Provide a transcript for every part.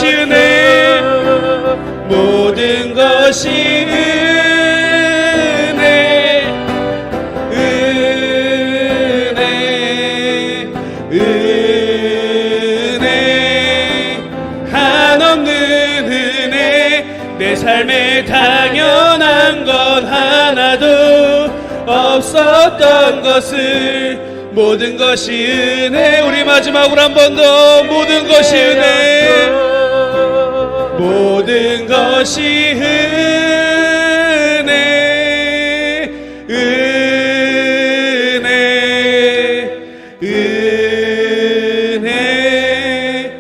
것이 은혜, 모든 것이 은혜, 은혜, 은혜, 한없는 은혜. 내 삶에 당연한 건 하나도 없었던 것을 모든 것이 은혜. 우리 마지막으로 한 번 더. 모든 것이 은혜, 모든 것이 은혜, 은혜, 은혜,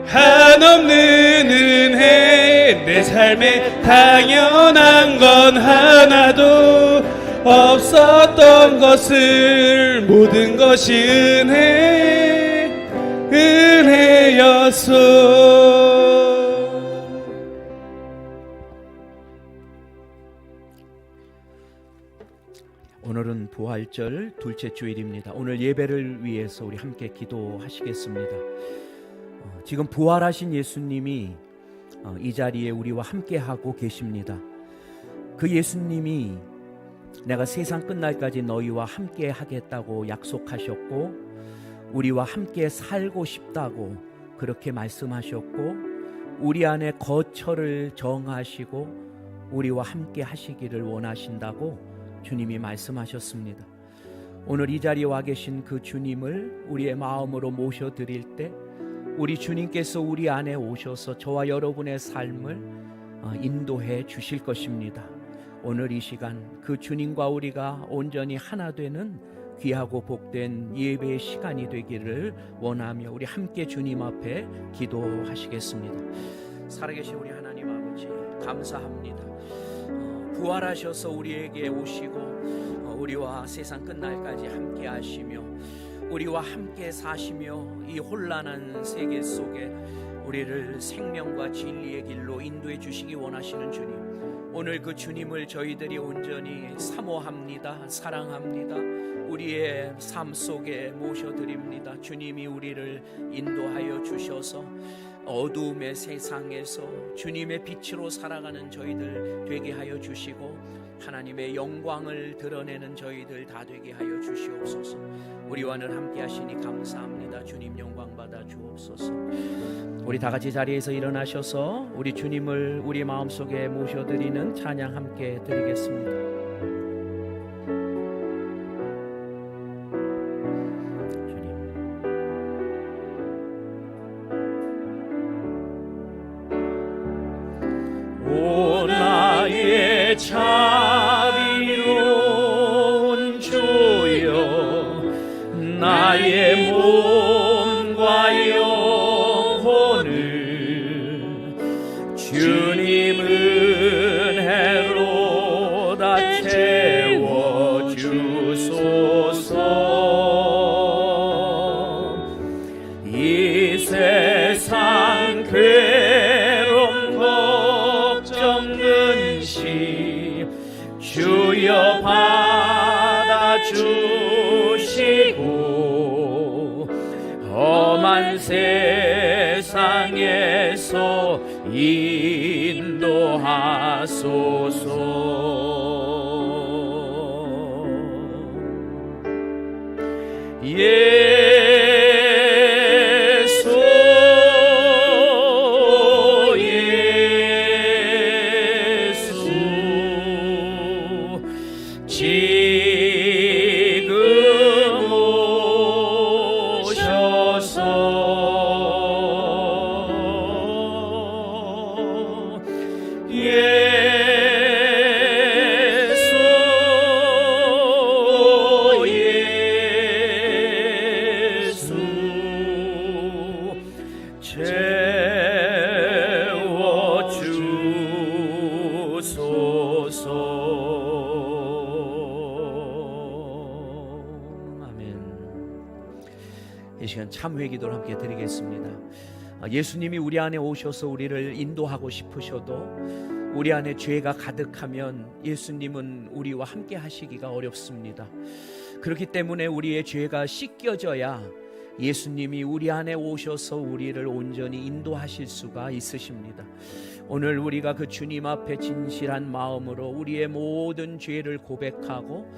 한없는 은혜. 내 삶에 당연한 건 하나도 없었던 것을 모든 것이 은혜, 은혜였소. 오늘은 부활절 둘째 주일입니다. 오늘 예배를 위해서 우리 함께 기도하시겠습니다. 지금 부활하신 예수님이 이 자리에 우리와 함께하고 계십니다. 그 예수님이 내가 세상 끝날까지 너희와 함께 하겠다고 약속하셨고, 우리와 함께 살고 싶다고 그렇게 말씀하셨고, 우리 안에 거처를 정하시고 우리와 함께 하시기를 원하신다고 주님이 말씀하셨습니다. 오늘 이 자리에 와 계신 그 주님을 우리의 마음으로 모셔드릴 때 우리 주님께서 우리 안에 오셔서 저와 여러분의 삶을 인도해 주실 것입니다. 오늘 이 시간 그 주님과 우리가 온전히 하나 되는 귀하고 복된 예배의 시간이 되기를 원하며 우리 함께 주님 앞에 기도하시겠습니다. 살아계신 우리 하나님 아버지, 감사합니다. 부활하셔서 우리에게 오시고 우리와 세상 끝날까지 함께 하시며 우리와 함께 사시며 이 혼란한 세계 속에 우리를 생명과 진리의 길로 인도해 주시기 원하시는 주님, 오늘 그 주님을 저희들이 온전히 사모합니다. 사랑합니다. 우리의 삶 속에 모셔드립니다. 주님이 우리를 인도하여 주셔서 어두움의 세상에서 주님의 빛으로 살아가는 저희들 되게 하여 주시고, 하나님의 영광을 드러내는 저희들 다 되게 하여 주시옵소서. 우리와 늘 함께 하시니 감사합니다. 주님 영광 받아 주옵소서. 우리 다 같이 자리에서 일어나셔서 우리 주님을 우리 마음속에 모셔드리는 찬양 함께 드리겠습니다. 오 나의 자비로운 주여, 나의 몸과 영혼을 주님 은혜로 다 채워주소서. 이 세상 괴로움 걱정 근심 주여 받아주시고, 험한 세상에서 인도하소서. 예수 지금 오셔서 예수 채워주소서. 아멘. 이 시간 참회 기도를 함께 드리겠습니다. 예수님이 우리 안에 오셔서 우리를 인도하고 싶으셔도 우리 안에 죄가 가득하면 예수님은 우리와 함께 하시기가 어렵습니다. 그렇기 때문에 우리의 죄가 씻겨져야 예수님이 우리 안에 오셔서 우리를 온전히 인도하실 수가 있으십니다. 오늘 우리가 그 주님 앞에 진실한 마음으로 우리의 모든 죄를 고백하고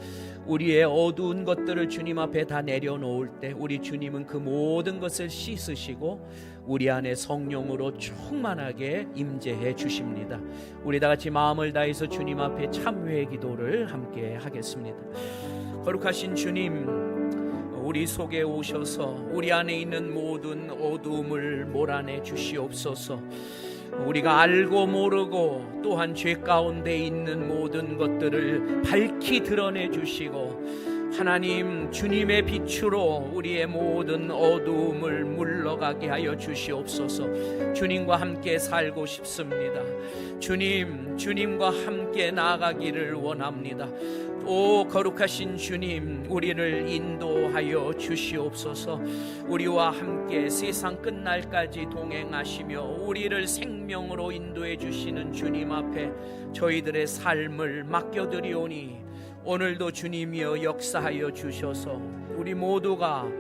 우리의 어두운 것들을 주님 앞에 다 내려놓을 때 우리 주님은 그 모든 것을 씻으시고 우리 안에 성령으로 충만하게 임재해 주십니다. 우리 다 같이 마음을 다해서 주님 앞에 참회의 기도를 함께 하겠습니다. 거룩하신 주님, 우리 속에 오셔서 우리 안에 있는 모든 어두움을 몰아내 주시옵소서. 우리가 알고 모르고 또한 죄 가운데 있는 모든 것들을 밝히 드러내 주시고 하나님, 주님의 빛으로 우리의 모든 어두움을 물러가게 하여 주시옵소서. 주님과 함께 살고 싶습니다. 주님과 함께 나아가기를 원합니다. 오 거룩하신 주님, 우리를 인도하여 주시옵소서. 우리와 함께 세상 끝날까지 동행하시며 우리를 생명으로 인도해 주시는 주님 앞에 저희들의 삶을 맡겨드리오니 오늘도 주님이여 역사하여 주셔서 우리 모두가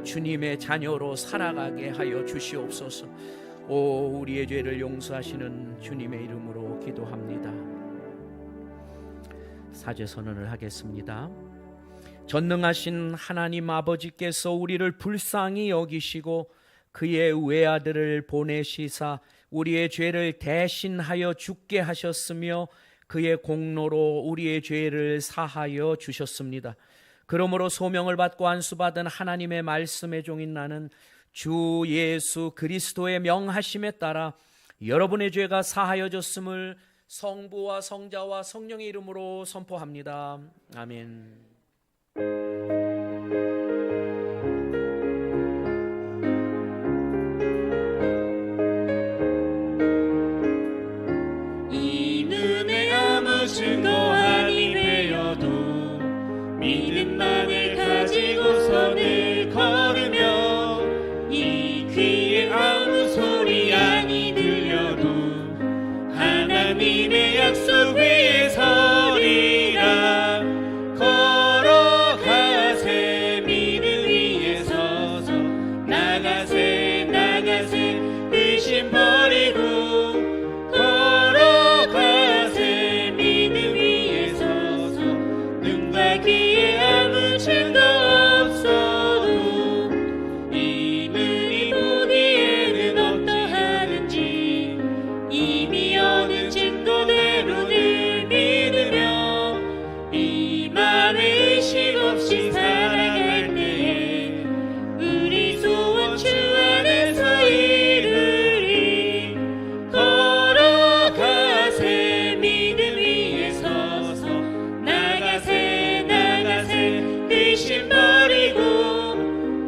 주님의 자녀로 살아가게 하여 주시옵소서. 오 우리의 죄를 용서하시는 주님의 이름으로 기도합니다. 사죄 선언을 하겠습니다. 전능하신 하나님 아버지께서 우리를 불쌍히 여기시고 그의 외아들을 보내시사 우리의 죄를 대신하여 죽게 하셨으며 그의 공로로 우리의 죄를 사하여 주셨습니다. 그러므로 소명을 받고 안수받은 하나님의 말씀의 종인 나는 주 예수 그리스도의 명하심에 따라 여러분의 죄가 사하여졌음을 성부와 성자와 성령의 이름으로 선포합니다. 아멘. 증거 아니 되어도 믿음만을 가지고서 늘 걸으며 이 귀에 아무 소리 아니 들려도 하나님의 약속 위에 서리라. 걸어가세 믿음 위에 서서 나가세 나가세 의심 버리고 귀에 아무 증거 없어도 이 눈이 보기에는 어떠하든지 이미 어느 증거대로 늘 믿으며 이 맘에 의심 없이 살아갈 때에 우리 소원 주 안에서 이루리. 걸어가세 믿음 위에 서서 나가세 의심 버리고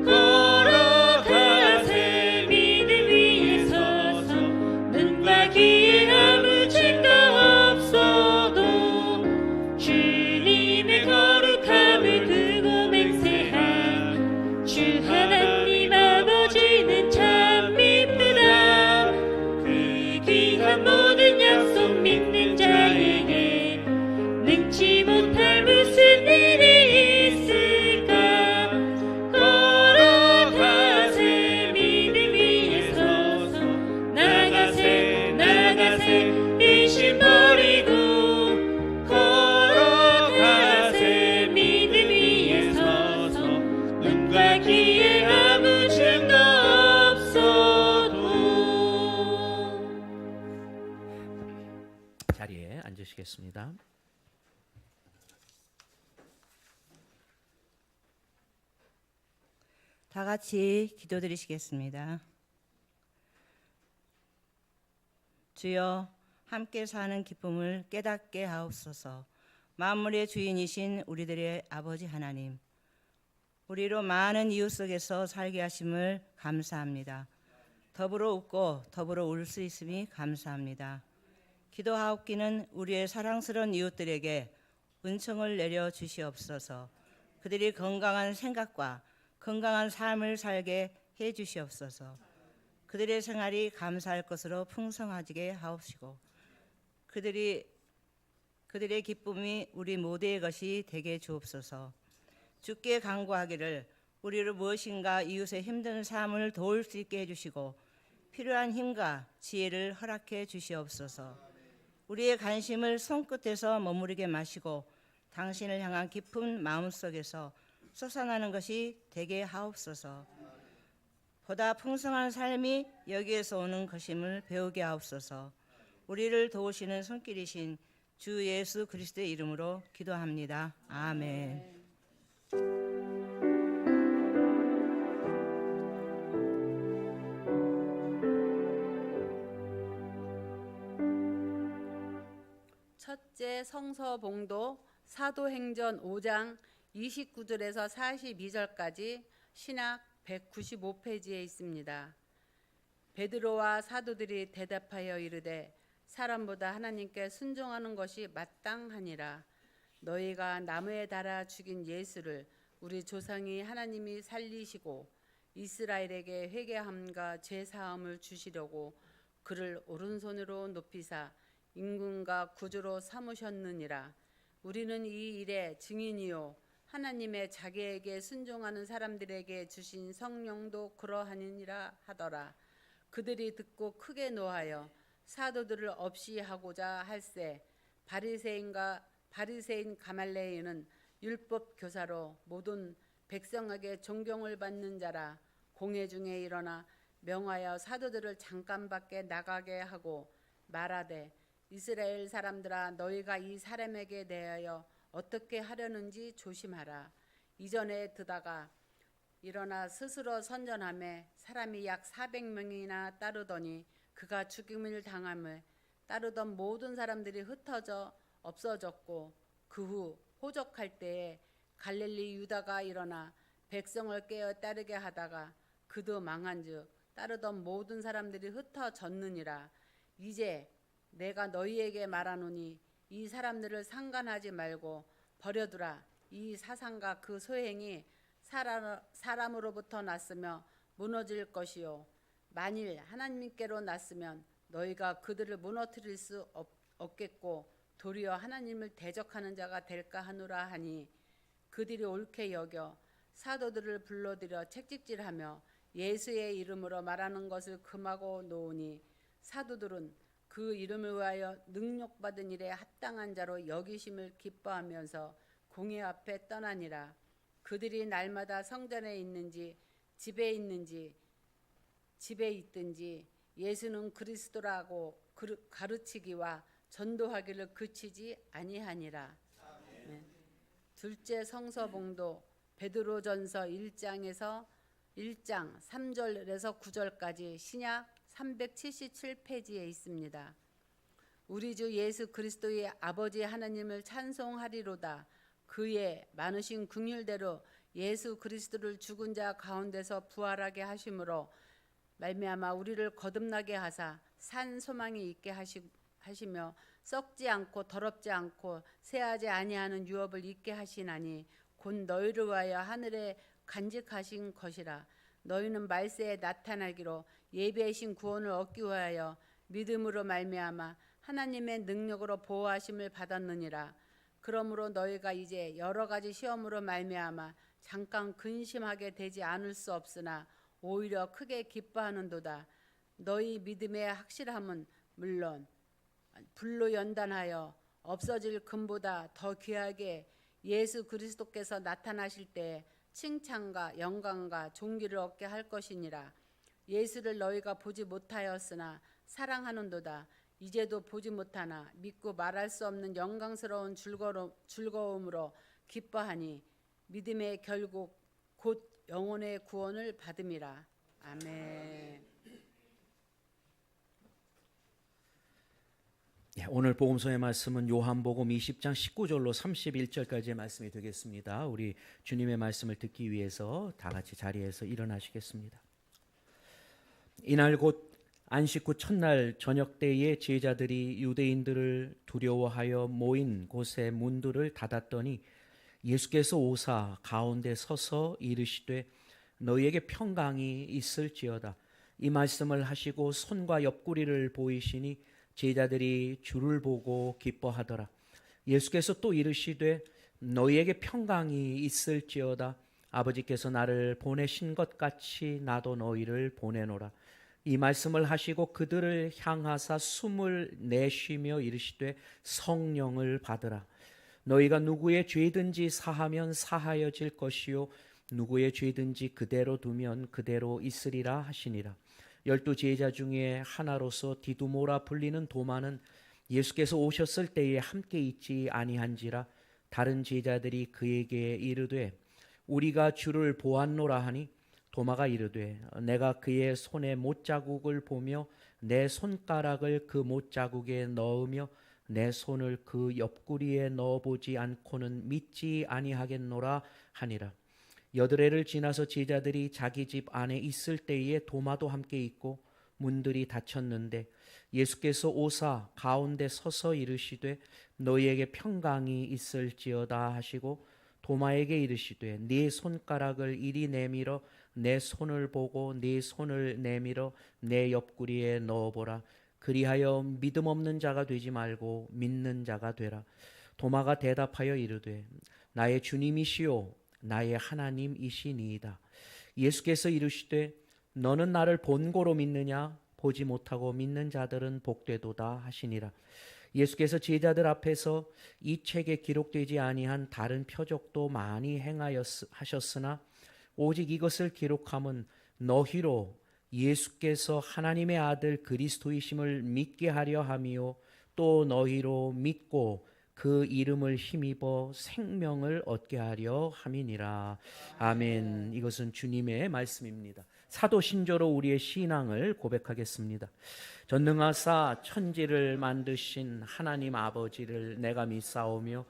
걸어가세 믿음 위에 서서 눈과 귀에 아무 증거 없어도 주님의 거룩함을 두고 맹세한 주 하나님 아버지는 참 이쁘다. 그 귀한 모든 약속 믿는 자에게 능치 못할 무슨 일이 의심 버리고 걸어가세 믿음 위에 서서 눈과 귀에 아무 증거 없어도. 자리에 앉으시겠습니다. 다 같이 기도드리시겠습니다. 주여, 함께 사는 기쁨을 깨닫게 하옵소서. 만물의 주인이신 우리들의 아버지 하나님, 우리로 많은 이웃 속에서 살게 하심을 감사합니다. 더불어 웃고 더불어 울 수 있음이 감사합니다. 기도하옵기는 우리의 사랑스러운 이웃들에게 은총을 내려 주시옵소서. 그들이 건강한 생각과 건강한 삶을 살게 해 주시옵소서. 그들의 생활이 감사할 것으로 풍성하게 하옵시고 그들의 기쁨이 우리 모두의 것이 되게 주옵소서. 주께 간구하기를 우리를 무엇인가 이웃의 힘든 삶을 도울 수 있게 해주시고 필요한 힘과 지혜를 허락해 주시옵소서. 우리의 관심을 손끝에서 머무르게 마시고 당신을 향한 깊은 마음속에서 솟아나는 것이 되게 하옵소서. 보다 풍성한 삶이 여기에서 오는 것임을 배우게 하옵소서. 우리를 도우시는 손길이신 주 예수 그리스도의 이름으로 기도합니다. 아멘. 첫째 성서봉도 사도행전 5장 29절에서 42절까지 신약 195페이지에 있습니다. 베드로와 사도들이 대답하여 이르되 사람보다 하나님께 순종하는 것이 마땅하니라. 너희가 나무에 달아 죽인 예수를 우리 조상이 하나님이 살리시고 이스라엘에게 회개함과 죄사함을 주시려고 그를 오른손으로 높이사 임금과 구주로 삼으셨느니라. 우리는 이 일의 증인이요 하나님의 자기에게 순종하는 사람들에게 주신 성령도 그러하니라 하더라. 그들이 듣고 크게 노하여 사도들을 없이 하고자 할세 바리새인 가말레인은 율법 교사로 모든 백성에게 존경을 받는 자라. 공회 중에 일어나 명하여 사도들을 잠깐 밖에 나가게 하고 말하되 이스라엘 사람들아 너희가 이 사람에게 대하여 어떻게 하려는지 조심하라. 이전에 듣다가 일어나 스스로 선전하며 사람이 약 400명이나 따르더니 그가 죽임을 당함을 따르던 모든 사람들이 흩어져 없어졌고 그 후 호적할 때에 갈릴리 유다가 일어나 백성을 깨어 따르게 하다가 그도 망한즉 따르던 모든 사람들이 흩어졌느니라. 이제 내가 너희에게 말하노니 이 사람들을 상관하지 말고 버려두라. 이 사상과 그 소행이 사람으로부터 났으며 무너질 것이요 만일 하나님께로 났으면 너희가 그들을 무너뜨릴 수 없겠고 도리어 하나님을 대적하는 자가 될까 하노라 하니 그들이 옳게 여겨 사도들을 불러들여 책찍질하며 예수의 이름으로 말하는 것을 금하고 놓으니 사도들은 그 이름을 위하여 능력받은 일에 합당한 자로 여기심을 기뻐하면서 공회 앞에 떠나니라. 그들이 날마다 성전에 있는지 집에 있든지 예수는 그리스도라고 가르치기와 전도하기를 그치지 아니하니라. 네. 둘째 성서봉도 베드로전서 1장 3절에서 9절까지 신약 377페이지에 있습니다. 우리 주 예수 그리스도의 아버지 하나님을 찬송하리로다. 그의 많으신 긍휼대로 예수 그리스도를 죽은 자 가운데서 부활하게 하심으로 말미암아 우리를 거듭나게 하사 산 소망이 있게 하시며 썩지 않고 더럽지 않고 새하지 아니하는 유업을 있게 하시나니 곧 너희를 위하여 하늘에 간직하신 것이라. 너희는 말세에 나타나기로 예비하신 구원을 얻기 위하여 믿음으로 말미암아 하나님의 능력으로 보호하심을 받았느니라. 그러므로 너희가 이제 여러 가지 시험으로 말미암아 잠깐 근심하게 되지 않을 수 없으나 오히려 크게 기뻐하는도다. 너희 믿음의 확실함은 물론 불로 연단하여 없어질 금보다 더 귀하게 예수 그리스도께서 나타나실 때 칭찬과 영광과 존귀를 얻게 할 것이니라. 예수를 너희가 보지 못하였으나 사랑하는도다. 이제도 보지 못하나 믿고 말할 수 없는 영광스러운 즐거움으로 기뻐하니 믿음의 결국 곧 영혼의 구원을 받음이라. 아멘. 오늘 복음서의 말씀은 요한복음 20장 19절로 31절까지의 말씀이 되겠습니다. 우리 주님의 말씀을 듣기 위해서 다 같이 자리에서 일어나시겠습니다. 이날 곧 안식 후 첫날 저녁 때에 제자들이 유대인들을 두려워하여 모인 곳의 문들을 닫았더니 예수께서 오사 가운데 서서 이르시되 너희에게 평강이 있을지어다. 이 말씀을 하시고 손과 옆구리를 보이시니 제자들이 주를 보고 기뻐하더라. 예수께서 또 이르시되 너희에게 평강이 있을지어다. 아버지께서 나를 보내신 것 같이 나도 너희를 보내노라. 이 말씀을 하시고 그들을 향하사 숨을 내쉬며 이르시되 성령을 받으라. 너희가 누구의 죄든지 사하면 사하여질 것이요 누구의 죄든지 그대로 두면 그대로 있으리라 하시니라. 12 제자 중에 하나로서 디두모라 불리는 도마는 예수께서 오셨을 때에 함께 있지 아니한지라. 다른 제자들이 그에게 이르되 우리가 주를 보았노라 하니 도마가 이르되 내가 그의 손에 못자국을 보며 내 손가락을 그 못자국에 넣으며 내 손을 그 옆구리에 넣어보지 않고는 믿지 아니하겠노라 하니라. 여드레를 지나서 제자들이 자기 집 안에 있을 때에 도마도 함께 있고 문들이 닫혔는데 예수께서 오사 가운데 서서 이르시되 너희에게 평강이 있을지어다 하시고 도마에게 이르시되 네 손가락을 이리 내밀어 내 손을 보고 네 손을 내밀어 내 옆구리에 넣어보라. 그리하여 믿음 없는 자가 되지 말고 믿는 자가 되라. 도마가 대답하여 이르되 나의 주님이시요 나의 하나님이시니이다. 예수께서 이르시되 너는 나를 본고로 믿느냐? 보지 못하고 믿는 자들은 복되도다 하시니라. 예수께서 제자들 앞에서 이 책에 기록되지 아니한 다른 표적도 많이 행하셨으나 오직 이것을 기록함은 너희로 예수께서 하나님의 아들 그리스도이심을 믿게 하려 함이요 또 너희로 믿고 그 이름을 힘입어 생명을 얻게 하려 함이니라. 아멘. 이것은 주님의 말씀입니다. 사도 신조로 우리의 신앙을 고백하겠습니다. 전능하사 천지를 만드신 하나님 아버지를 내가 믿사오며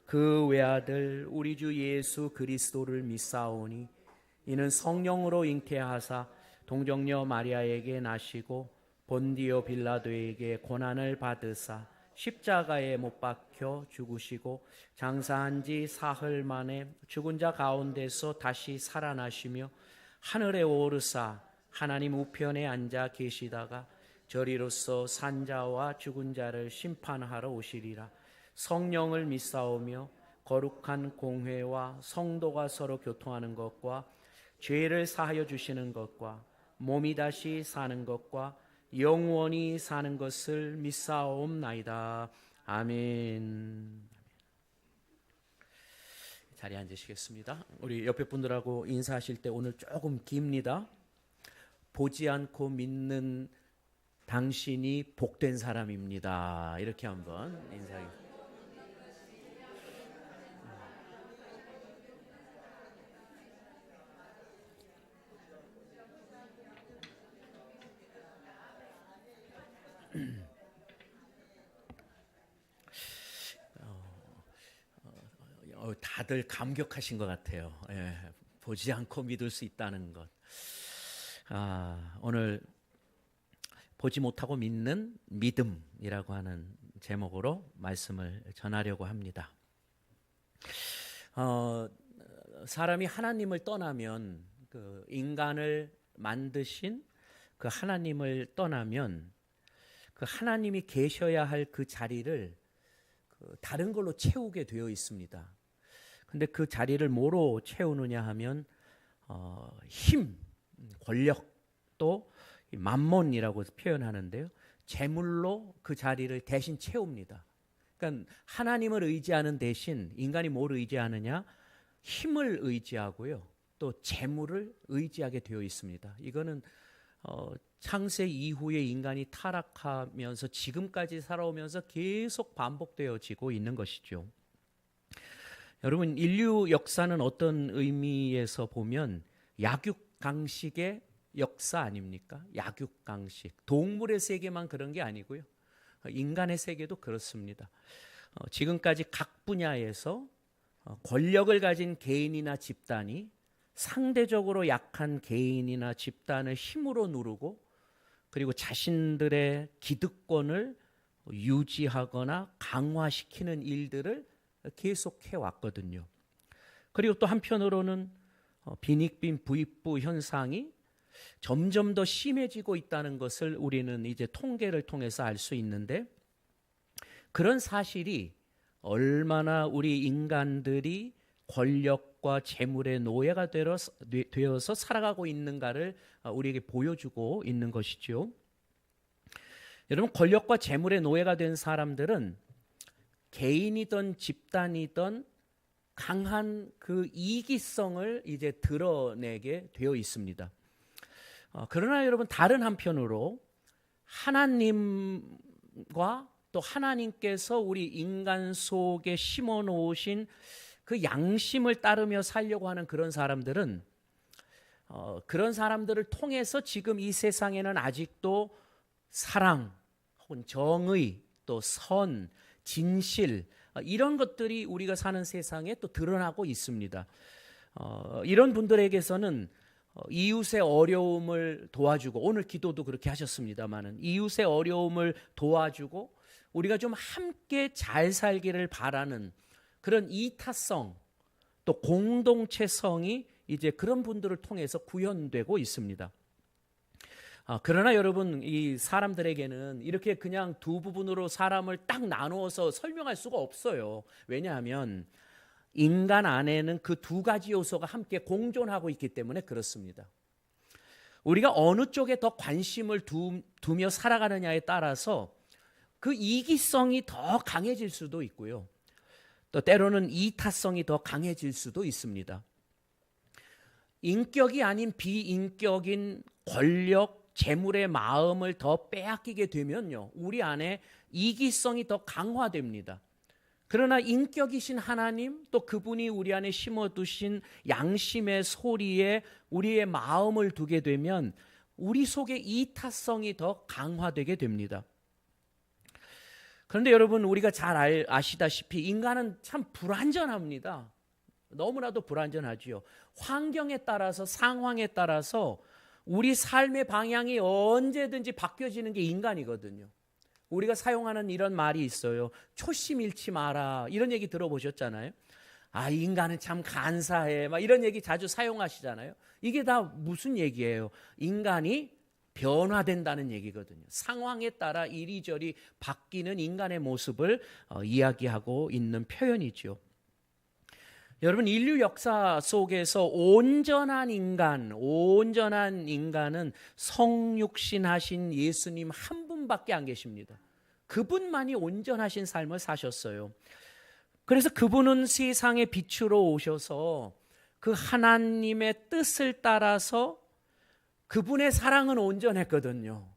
그 외아들 우리 주 예수 그리스도를 믿사오니 이는 성령으로 잉태하사 동정녀 마리아에게 나시고 본디오 빌라도에게 고난을 받으사 십자가에 못 박혀 죽으시고 장사한 지 사흘 만에 죽은 자 가운데서 다시 살아나시며 하늘에 오르사 하나님 우편에 앉아 계시다가 저리로서 산자와 죽은 자를 심판하러 오시리라. 성령을 믿사오며 거룩한 공회와 성도가 서로 교통하는 것과 죄를 사하여 주시는 것과 몸이 다시 사는 것과 영원히 사는 것을 믿사옵나이다. 아멘. 자리에 앉으시겠습니다. 우리 옆에 분들하고 인사하실 때 오늘 조금 깁니다. 보지 않고 믿는 당신이 복된 사람입니다. 이렇게 한번 인사하겠습니다. 다들 감격하신 것 같아요. 예, 보지 않고 믿을 수 있다는 것. 오늘 보지 못하고 믿는 믿음이라고 하는 제목으로 말씀을 전하려고 합니다. 사람이 하나님을 떠나면 그 인간을 만드신 그 하나님을 떠나면 그 하나님이 계셔야 할 그 자리를 다른 걸로 채우게 되어 있습니다. 근데 그 자리를 뭐로 채우느냐 하면 힘, 권력 또 만몬이라고 표현하는데요. 재물로 그 자리를 대신 채웁니다. 그러니까 하나님을 의지하는 대신 인간이 뭘 의지하느냐? 힘을 의지하고요. 또 재물을 의지하게 되어 있습니다. 이거는 창세 이후에 인간이 타락하면서 지금까지 살아오면서 계속 반복되어지고 있는 것이죠. 여러분, 인류 역사는 어떤 의미에서 보면 약육강식의 역사 아닙니까? 약육강식. 동물의 세계만 그런 게 아니고요. 인간의 세계도 그렇습니다. 지금까지 각 분야에서 권력을 가진 개인이나 집단이 상대적으로 약한 개인이나 집단을 힘으로 누르고 그리고 자신들의 기득권을 유지하거나 강화시키는 일들을 계속해 왔거든요. 그리고 또 한편으로는 빈익빈 부익부 현상이 점점 더 심해지고 있다는 것을 우리는 이제 통계를 통해서 알 수 있는데 그런 사실이 얼마나 우리 인간들이 권력과 재물의 노예가 되어서 살아가고 있는가를 우리에게 보여주고 있는 것이죠. 여러분, 권력과 재물의 노예가 된 사람들은 개인이든 집단이든 강한 그 이기성을 이제 드러내게 되어 있습니다. 그러나 여러분, 다른 한편으로 하나님과 또 하나님께서 우리 인간 속에 심어 놓으신 그 양심을 따르며 살려고 하는 그런 사람들은 그런 사람들을 통해서 지금 이 세상에는 아직도 사랑, 혹은 정의, 또 선, 진실, 이런 것들이 우리가 사는 세상에 또 드러나고 있습니다. 이런 분들에게서는 이웃의 어려움을 도와주고, 오늘 기도도 그렇게 하셨습니다마는 이웃의 어려움을 도와주고 우리가 좀 함께 잘 살기를 바라는 그런 이타성, 또 공동체성이 이제 그런 분들을 통해서 구현되고 있습니다. 그러나 여러분, 이 사람들에게는 이렇게 그냥 두 부분으로 사람을 딱 나누어서 설명할 수가 없어요. 왜냐하면 인간 안에는 그 두 가지 요소가 함께 공존하고 있기 때문에 그렇습니다. 우리가 어느 쪽에 더 관심을 두며 살아가느냐에 따라서 그 이기성이 더 강해질 수도 있고요. 또 때로는 이타성이 더 강해질 수도 있습니다. 인격이 아닌 비인격인 권력, 재물의 마음을 더 빼앗기게 되면요, 우리 안에 이기성이 더 강화됩니다. 그러나 인격이신 하나님, 또 그분이 우리 안에 심어두신 양심의 소리에 우리의 마음을 두게 되면 우리 속에 이타성이 더 강화되게 됩니다. 그런데 여러분, 우리가 잘 아시다시피 인간은 참 불완전합니다. 너무나도 불완전하지요. 환경에 따라서, 상황에 따라서 우리 삶의 방향이 언제든지 바뀌어지는 게 인간이거든요. 우리가 사용하는 이런 말이 있어요. 초심 잃지 마라. 이런 얘기 들어보셨잖아요. 인간은 참 간사해. 막 이런 얘기 자주 사용하시잖아요. 이게 다 무슨 얘기예요? 인간이 변화된다는 얘기거든요. 상황에 따라 이리저리 바뀌는 인간의 모습을 이야기하고 있는 표현이죠. 여러분, 인류 역사 속에서 온전한 인간은 성육신하신 예수님 한 분밖에 안 계십니다. 그분만이 온전하신 삶을 사셨어요. 그래서 그분은 세상의 빛으로 오셔서 그 하나님의 뜻을 따라서 그분의 사랑은 온전했거든요.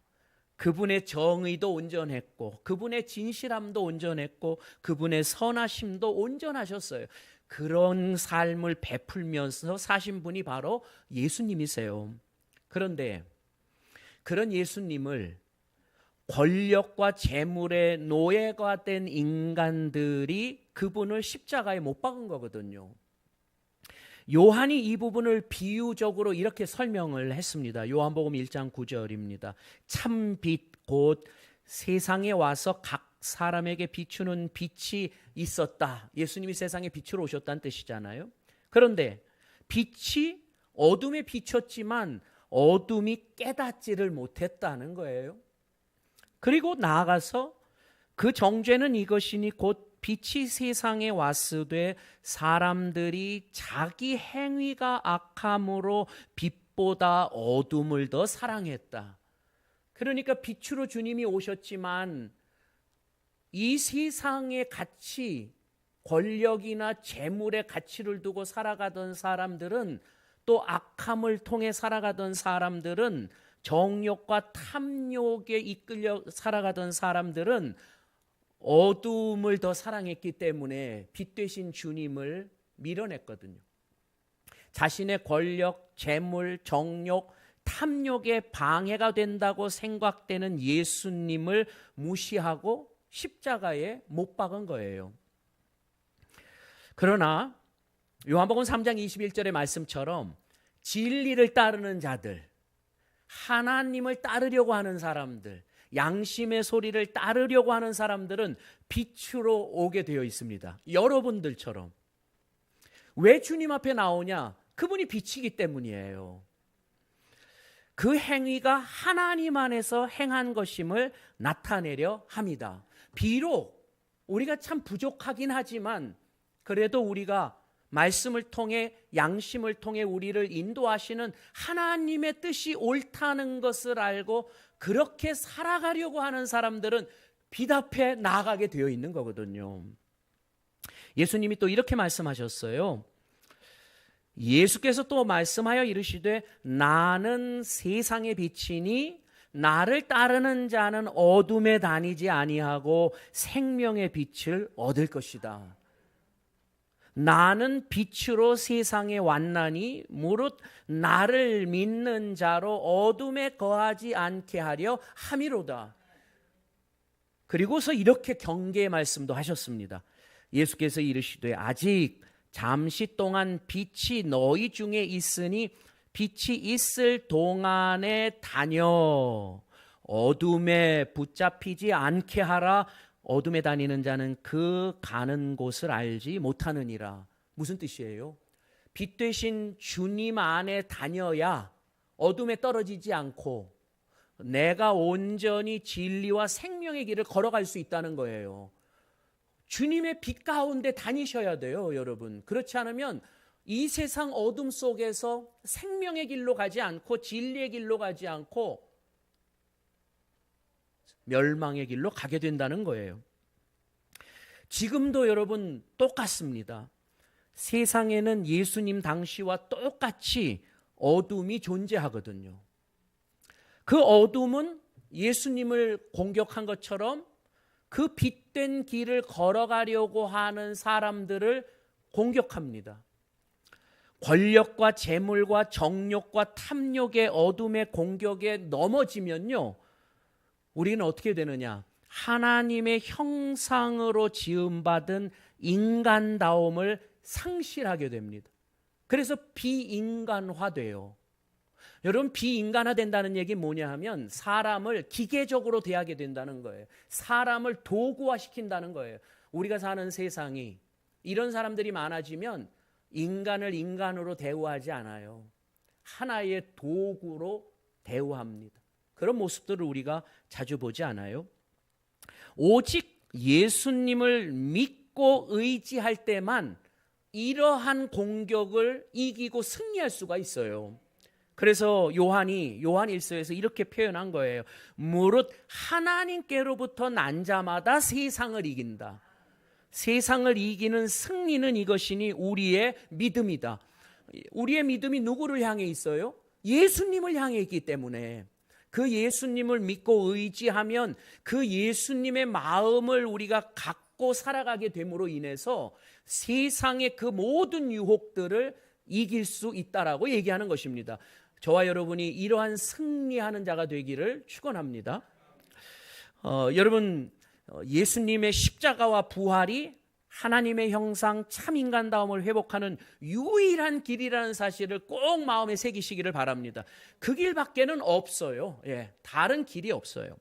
그분의 정의도 온전했고, 그분의 진실함도 온전했고, 그분의 선하심도 온전하셨어요. 그런 삶을 베풀면서 사신 분이 바로 예수님이세요. 그런데 그런 예수님을 권력과 재물의 노예가 된 인간들이 그분을 십자가에 못 박은 거거든요. 요한이 이 부분을 비유적으로 이렇게 설명을 했습니다. 요한복음 1장 9절입니다. 참 빛 곧 세상에 와서 각 사람에게 비추는 빛이 있었다. 예수님이 세상에 빛으로 오셨다는 뜻이잖아요. 그런데 빛이 어둠에 비쳤지만 어둠이 깨닫지를 못했다는 거예요. 그리고 나아가서 그 정죄는 이것이니 곧 빛이 세상에 왔으되 사람들이 자기 행위가 악함으로 빛보다 어둠을 더 사랑했다. 그러니까 빛으로 주님이 오셨지만 이 세상의 가치, 권력이나 재물의 가치를 두고 살아가던 사람들은, 또 악함을 통해 살아가던 사람들은, 정욕과 탐욕에 이끌려 살아가던 사람들은 어둠을 더 사랑했기 때문에 빛 되신 주님을 밀어냈거든요. 자신의 권력, 재물, 정욕, 탐욕에 방해가 된다고 생각되는 예수님을 무시하고 십자가에 못 박은 거예요. 그러나 요한복음 3장 21절의 말씀처럼 진리를 따르는 자들, 하나님을 따르려고 하는 사람들, 양심의 소리를 따르려고 하는 사람들은 빛으로 오게 되어 있습니다. 여러분들처럼. 왜 주님 앞에 나오냐? 그분이 빛이기 때문이에요. 그 행위가 하나님 안에서 행한 것임을 나타내려 합니다. 비록 우리가 참 부족하긴 하지만 그래도 우리가 말씀을 통해 양심을 통해 우리를 인도하시는 하나님의 뜻이 옳다는 것을 알고 그렇게 살아가려고 하는 사람들은 빛 앞에 나아가게 되어 있는 거거든요. 예수님이 또 이렇게 말씀하셨어요. 예수께서 또 말씀하여 이르시되 나는 세상의 빛이니 나를 따르는 자는 어둠에 다니지 아니하고 생명의 빛을 얻을 것이다. 나는 빛으로 세상에 왔나니 무릇 나를 믿는 자로 어둠에 거하지 않게 하려 함이로다. 그리고서 이렇게 경계의 말씀도 하셨습니다. 예수께서 이르시되 아직 잠시 동안 빛이 너희 중에 있으니 빛이 있을 동안에 다녀 어둠에 붙잡히지 않게 하라. 어둠에 다니는 자는 그 가는 곳을 알지 못하느니라. 무슨 뜻이에요? 빛 되신 주님 안에 다녀야 어둠에 떨어지지 않고 내가 온전히 진리와 생명의 길을 걸어갈 수 있다는 거예요. 주님의 빛 가운데 다니셔야 돼요, 여러분. 그렇지 않으면 이 세상 어둠 속에서 생명의 길로 가지 않고 진리의 길로 가지 않고 멸망의 길로 가게 된다는 거예요. 지금도 여러분 똑같습니다. 세상에는 예수님 당시와 똑같이 어둠이 존재하거든요. 그 어둠은 예수님을 공격한 것처럼 그 빛된 길을 걸어가려고 하는 사람들을 공격합니다. 권력과 재물과 정욕과 탐욕의 어둠의 공격에 넘어지면요, 우리는 어떻게 되느냐? 하나님의 형상으로 지음받은 인간다움을 상실하게 됩니다. 그래서 비인간화돼요. 여러분, 비인간화된다는 얘기 뭐냐 하면 사람을 기계적으로 대하게 된다는 거예요. 사람을 도구화시킨다는 거예요. 우리가 사는 세상이 이런 사람들이 많아지면 인간을 인간으로 대우하지 않아요. 하나의 도구로 대우합니다. 그런 모습들을 우리가 자주 보지 않아요? 오직 예수님을 믿고 의지할 때만 이러한 공격을 이기고 승리할 수가 있어요. 그래서 요한 1서에서 이렇게 표현한 거예요. 무릇 하나님께로부터 난 자마다 세상을 이긴다. 세상을 이기는 승리는 이것이니 우리의 믿음이다. 우리의 믿음이 누구를 향해 있어요? 예수님을 향해 있기 때문에 그 예수님을 믿고 의지하면 그 예수님의 마음을 우리가 갖고 살아가게 됨으로 인해서 세상의 그 모든 유혹들을 이길 수 있다라고 얘기하는 것입니다. 저와 여러분이 이러한 승리하는 자가 되기를 축원합니다. 여러분, 예수님의 십자가와 부활이 하나님의 형상 참 인간다움을 회복하는 유일한 길이라는 사실을 꼭 마음에 새기시기를 바랍니다. 그 길밖에는 없어요. 다른 길이 없어요.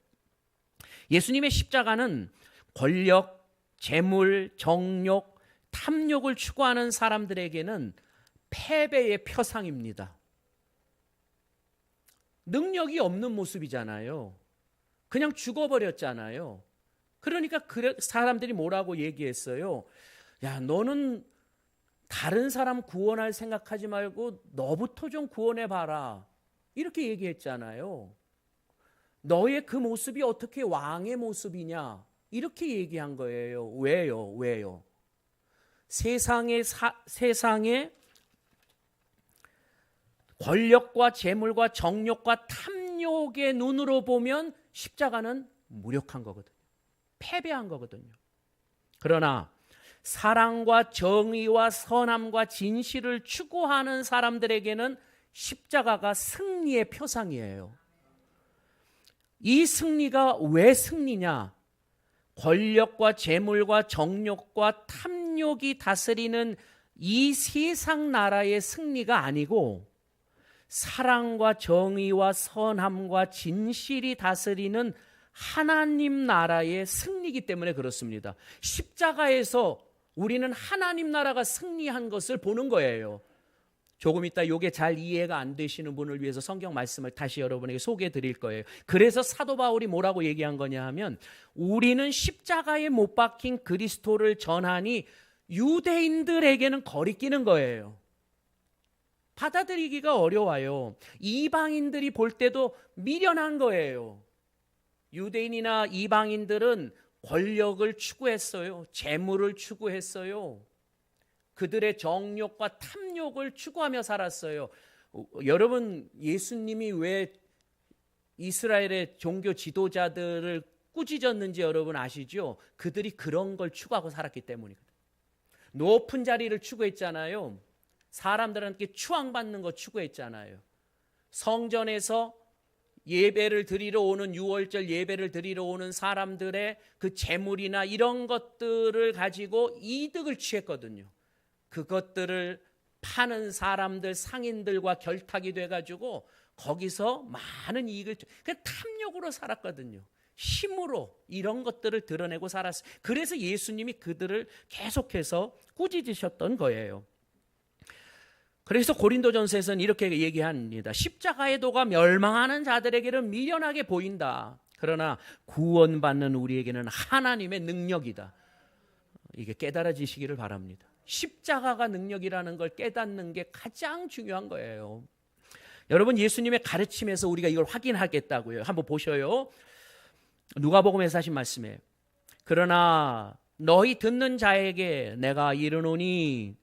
예수님의 십자가는 권력, 재물, 정욕, 탐욕을 추구하는 사람들에게는 패배의 표상입니다. 능력이 없는 모습이잖아요. 그냥 죽어버렸잖아요. 그러니까 사람들이 뭐라고 얘기했어요? 야, 너는 다른 사람 구원할 생각하지 말고 너부터 좀 구원해봐라. 이렇게 얘기했잖아요. 너의 그 모습이 어떻게 왕의 모습이냐? 이렇게 얘기한 거예요. 왜요? 세상의 권력과 재물과 정욕과 탐욕의 눈으로 보면 십자가는 무력한 거거든요. 패배한 거거든요. 그러나 사랑과 정의와 선함과 진실을 추구하는 사람들에게는 십자가가 승리의 표상이에요. 이 승리가 왜 승리냐? 권력과 재물과 정욕과 탐욕이 다스리는 이 세상 나라의 승리가 아니고 사랑과 정의와 선함과 진실이 다스리는 하나님 나라의 승리이기 때문에 그렇습니다. 십자가에서 우리는 하나님 나라가 승리한 것을 보는 거예요. 조금 이따 이게 잘 이해가 안 되시는 분을 위해서 성경 말씀을 다시 여러분에게 소개해 드릴 거예요. 그래서 사도 바울이 뭐라고 얘기한 거냐 하면 우리는 십자가에 못 박힌 그리스도를 전하니 유대인들에게는 거리끼는 거예요. 받아들이기가 어려워요. 이방인들이 볼 때도 미련한 거예요. 유대인이나 이방인들은 권력을 추구했어요. 재물을 추구했어요. 그들의 정욕과 탐욕을 추구하며 살았어요. 여러분, 예수님이 왜 이스라엘의 종교 지도자들을 꾸짖었는지 여러분 아시죠? 그들이 그런 걸 추구하고 살았기 때문이거든요. 높은 자리를 추구했잖아요. 사람들한테 추앙받는 거 추구했잖아요. 성전에서 예배를 드리러 오는, 유월절 예배를 드리러 오는 사람들의 그 재물이나 이런 것들을 가지고 이득을 취했거든요. 그것들을 파는 사람들, 상인들과 결탁이 돼가지고 거기서 많은 이익을, 그 탐욕으로 살았거든요. 힘으로 이런 것들을 드러내고 살았어요. 그래서 예수님이 그들을 계속해서 꾸짖으셨던 거예요. 그래서 고린도전서에서는 이렇게 얘기합니다. 십자가의 도가 멸망하는 자들에게는 미련하게 보인다. 그러나 구원받는 우리에게는 하나님의 능력이다. 이게 깨달아지시기를 바랍니다. 십자가가 능력이라는 걸 깨닫는 게 가장 중요한 거예요. 여러분, 예수님의 가르침에서 우리가 이걸 확인하겠다고요. 한번 보셔요. 누가복음에서 하신 말씀이에요. 그러나 너희 듣는 자에게 내가 이르노니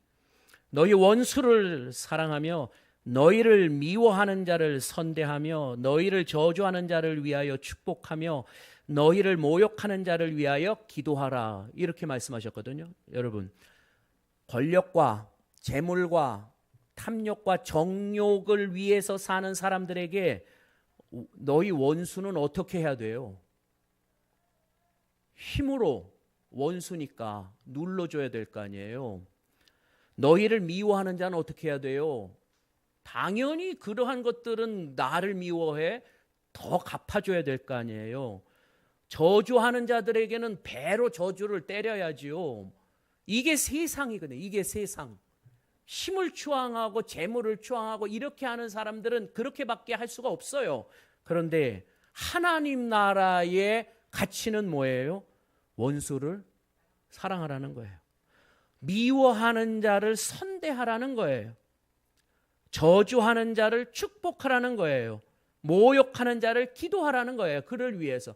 너희 원수를 사랑하며 너희를 미워하는 자를 선대하며 너희를 저주하는 자를 위하여 축복하며 너희를 모욕하는 자를 위하여 기도하라. 이렇게 말씀하셨거든요. 여러분, 권력과 재물과 탐욕과 정욕을 위해서 사는 사람들에게 너희 원수는 어떻게 해야 돼요? 힘으로, 원수니까 눌러줘야 될 거 아니에요. 너희를 미워하는 자는 어떻게 해야 돼요? 당연히 그러한 것들은 나를 미워해 더 갚아줘야 될 거 아니에요. 저주하는 자들에게는 배로 저주를 때려야지요. 이게 세상이거든요. 이게 세상. 힘을 추앙하고 재물을 추앙하고 이렇게 하는 사람들은 그렇게밖에 할 수가 없어요. 그런데 하나님 나라의 가치는 뭐예요? 원수를 사랑하라는 거예요. 미워하는 자를 선대하라는 거예요. 저주하는 자를 축복하라는 거예요. 모욕하는 자를 기도하라는 거예요. 그를 위해서.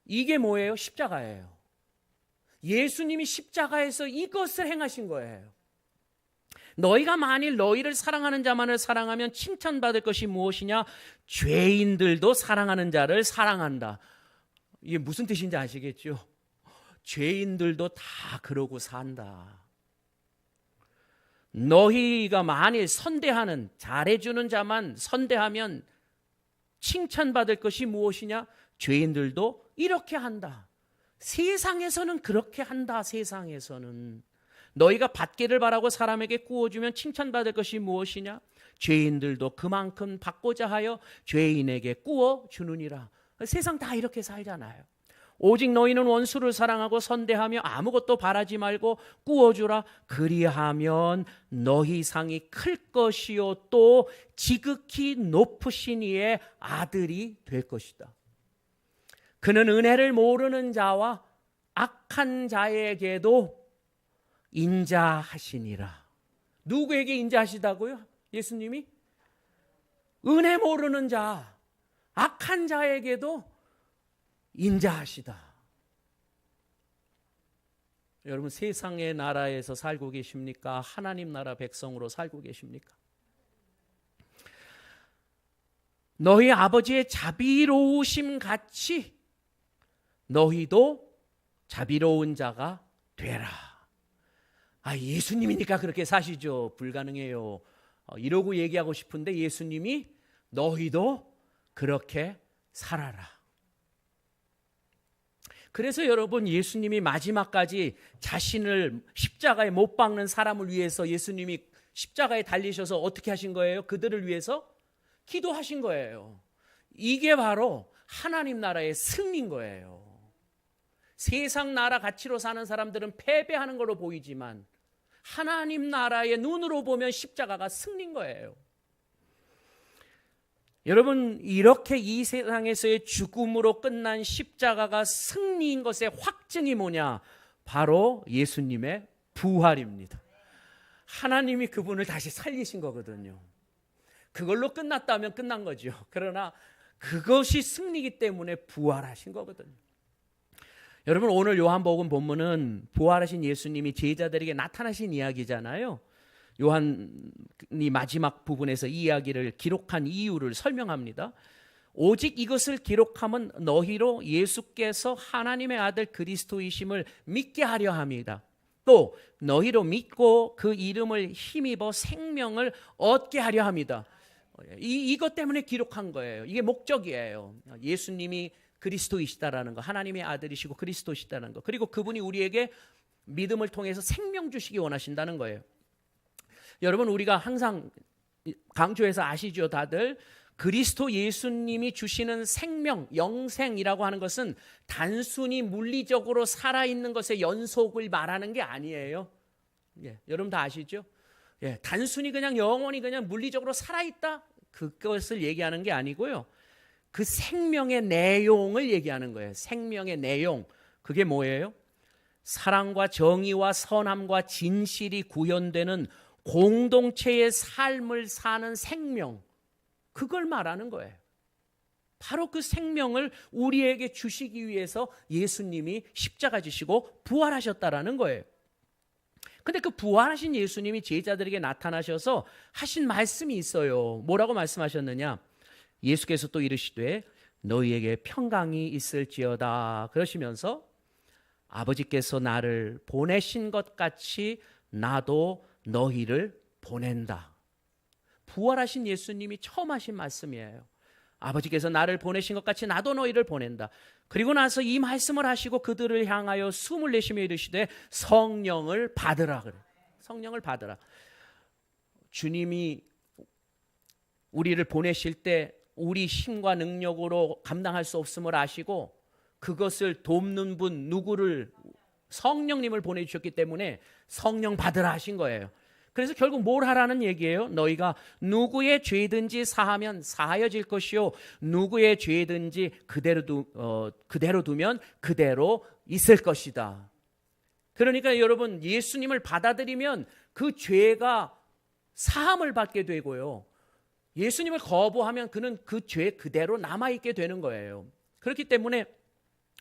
이게 뭐예요? 십자가예요. 예수님이 십자가에서 이것을 행하신 거예요. 너희가 만일 너희를 사랑하는 자만을 사랑하면 칭찬받을 것이 무엇이냐? 죄인들도 사랑하는 자를 사랑한다. 이게 무슨 뜻인지 아시겠죠? 죄인들도 다 그러고 산다. 너희가 만일 선대하는, 잘해주는 자만 선대하면 칭찬받을 것이 무엇이냐? 죄인들도 이렇게 한다. 세상에서는 그렇게 한다. 세상에서는 너희가 받기를 바라고 사람에게 구워주면 칭찬받을 것이 무엇이냐? 죄인들도 그만큼 받고자 하여 죄인에게 구워주느니라. 세상 다 이렇게 살잖아요. 오직 너희는 원수를 사랑하고 선대하며 아무것도 바라지 말고 구워주라. 그리하면 너희 상이 클 것이요 또 지극히 높으신 이의 아들이 될 것이다. 그는 은혜를 모르는 자와 악한 자에게도 인자하시니라. 누구에게 인자하시다고요? 예수님이? 은혜 모르는 자, 악한 자에게도 인자하시다. 여러분, 세상의 나라에서 살고 계십니까? 하나님 나라 백성으로 살고 계십니까? 너희 아버지의 자비로우심 같이 너희도 자비로운 자가 되라. 예수님이니까 그렇게 사시죠. 불가능해요. 이러고 얘기하고 싶은데 예수님이 너희도 그렇게 살아라. 그래서 여러분, 예수님이 마지막까지 자신을 십자가에 못 박는 사람을 위해서 예수님이 십자가에 달리셔서 어떻게 하신 거예요? 그들을 위해서 기도하신 거예요. 이게 바로 하나님 나라의 승리인 거예요. 세상 나라 가치로 사는 사람들은 패배하는 걸로 보이지만 하나님 나라의 눈으로 보면 십자가가 승리인 거예요. 여러분, 이렇게 이 세상에서의 죽음으로 끝난 십자가가 승리인 것의 확증이 뭐냐? 바로 예수님의 부활입니다. 하나님이 그분을 다시 살리신 거거든요. 그걸로 끝났다면 끝난 거죠. 그러나 그것이 승리이기 때문에 부활하신 거거든요. 여러분, 오늘 요한복음 본문은 부활하신 예수님이 제자들에게 나타나신 이야기잖아요. 요한이 마지막 부분에서 이 이야기를 기록한 이유를 설명합니다. 오직 이것을 기록함은 너희로 예수께서 하나님의 아들 그리스도이심을 믿게 하려 함이다. 또 너희로 믿고 그 이름을 힘입어 생명을 얻게 하려 합니다. 이것 때문에 기록한 거예요. 이게 목적이에요. 예수님이 그리스도이시다라는 거, 하나님의 아들이시고 그리스도시다는 거, 그리고 그분이 우리에게 믿음을 통해서 생명 주시기 원하신다는 거예요. 여러분, 우리가 항상 강조해서 아시죠, 다들? 그리스도 예수님이 주시는 생명, 영생이라고 하는 것은 단순히 물리적으로 살아있는 것의 연속을 말하는 게 아니에요. 여러분 다 아시죠? 단순히 그냥 영원히 그냥 물리적으로 살아있다, 그것을 얘기하는 게 아니고요. 그 생명의 내용을 얘기하는 거예요. 생명의 내용. 그게 뭐예요? 사랑과 정의와 선함과 진실이 구현되는 공동체의 삶을 사는 생명. 그걸 말하는 거예요. 바로 그 생명을 우리에게 주시기 위해서 예수님이 십자가 지시고 부활하셨다라는 거예요. 근데 그 부활하신 예수님이 제자들에게 나타나셔서 하신 말씀이 있어요. 뭐라고 말씀하셨느냐? 예수께서 또 이르시되 너희에게 평강이 있을지어다 그러시면서 아버지께서 나를 보내신 것 같이 나도 너희를 보낸다. 부활하신 예수님이 처음 하신 말씀이에요. 아버지께서 나를 보내신 것 같이 나도 너희를 보낸다. 그리고 나서 이 말씀을 하시고 그들을 향하여 숨을 내쉬며 이르시되 성령을 받으라 그래. 성령을 받으라. 주님이 우리를 보내실 때 우리 힘과 능력으로 감당할 수 없음을 아시고 그것을 돕는 분 누구를 성령님을 보내주셨기 때문에 성령 받으라 하신 거예요. 그래서 결국 뭘 하라는 얘기예요? 너희가 누구의 죄든지 사하면 사하여질 것이요 누구의 죄든지 그대로 두면 그대로 있을 것이다. 그러니까 여러분, 예수님을 받아들이면 그 죄가 사함을 받게 되고요, 예수님을 거부하면 그는 그 죄 그대로 남아있게 되는 거예요. 그렇기 때문에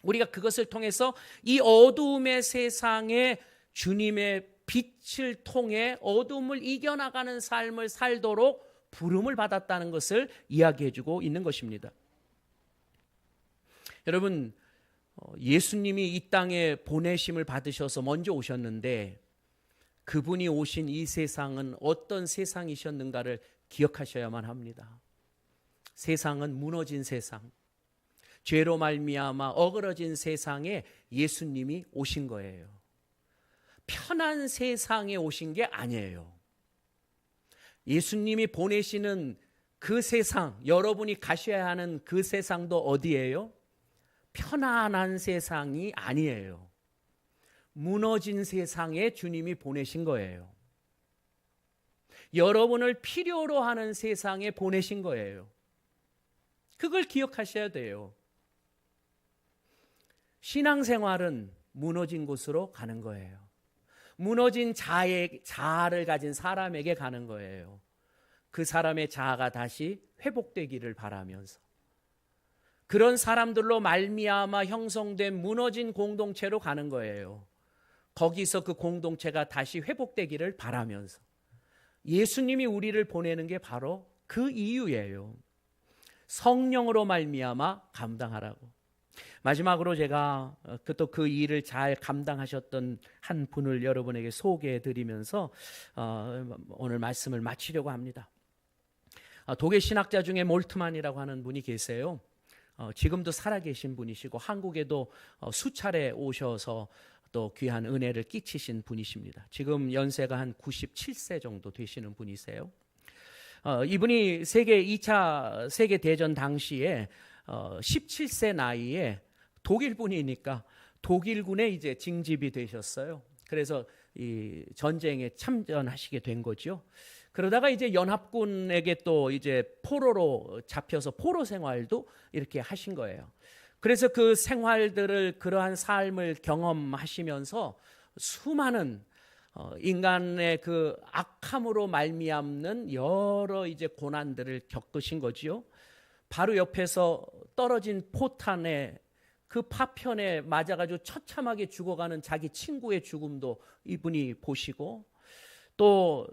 우리가 그것을 통해서 이 어두움의 세상에 주님의 빛을 통해 어둠을 이겨나가는 삶을 살도록 부름을 받았다는 것을 이야기해주고 있는 것입니다. 여러분, 예수님이 이 땅에 보내심을 받으셔서 먼저 오셨는데 그분이 오신 이 세상은 어떤 세상이셨는가를 기억하셔야만 합니다. 세상은 무너진 세상, 죄로 말미암아 어그러진 세상에 예수님이 오신 거예요. 편한 세상에 오신 게 아니에요. 예수님이 보내시는 그 세상, 여러분이 가셔야 하는 그 세상도 어디예요? 편안한 세상이 아니에요. 무너진 세상에 주님이 보내신 거예요. 여러분을 필요로 하는 세상에 보내신 거예요. 그걸 기억하셔야 돼요. 신앙생활은 무너진 곳으로 가는 거예요. 무너진 자아를 가진 사람에게 가는 거예요. 그 사람의 자아가 다시 회복되기를 바라면서 그런 사람들로 말미암아 형성된 무너진 공동체로 가는 거예요. 거기서 그 공동체가 다시 회복되기를 바라면서 예수님이 우리를 보내는 게 바로 그 이유예요. 성령으로 말미암아 감당하라고. 마지막으로 제가 또 그 일을 잘 감당하셨던 한 분을 여러분에게 소개해 드리면서 오늘 말씀을 마치려고 합니다. 독일 신학자 중에 몰트만이라고 하는 분이 계세요. 지금도 살아계신 분이시고 한국에도 수차례 오셔서 또 귀한 은혜를 끼치신 분이십니다. 지금 연세가 한 97세 정도 되시는 분이세요. 이분이 2차 세계대전 당시에 17세 나이에 독일분이니까 독일군에 이제 징집이 되셨어요. 그래서 이 전쟁에 참전하시게 된 거죠. 그러다가 이제 연합군에게 또 이제 포로로 잡혀서 포로 생활도 이렇게 하신 거예요. 그래서 그 생활들을 그러한 삶을 경험하시면서 수많은 인간의 그 악함으로 말미암는 여러 이제 고난들을 겪으신 거지요. 바로 옆에서 떨어진 포탄에 그 파편에 맞아가지고 처참하게 죽어가는 자기 친구의 죽음도 이분이 보시고, 또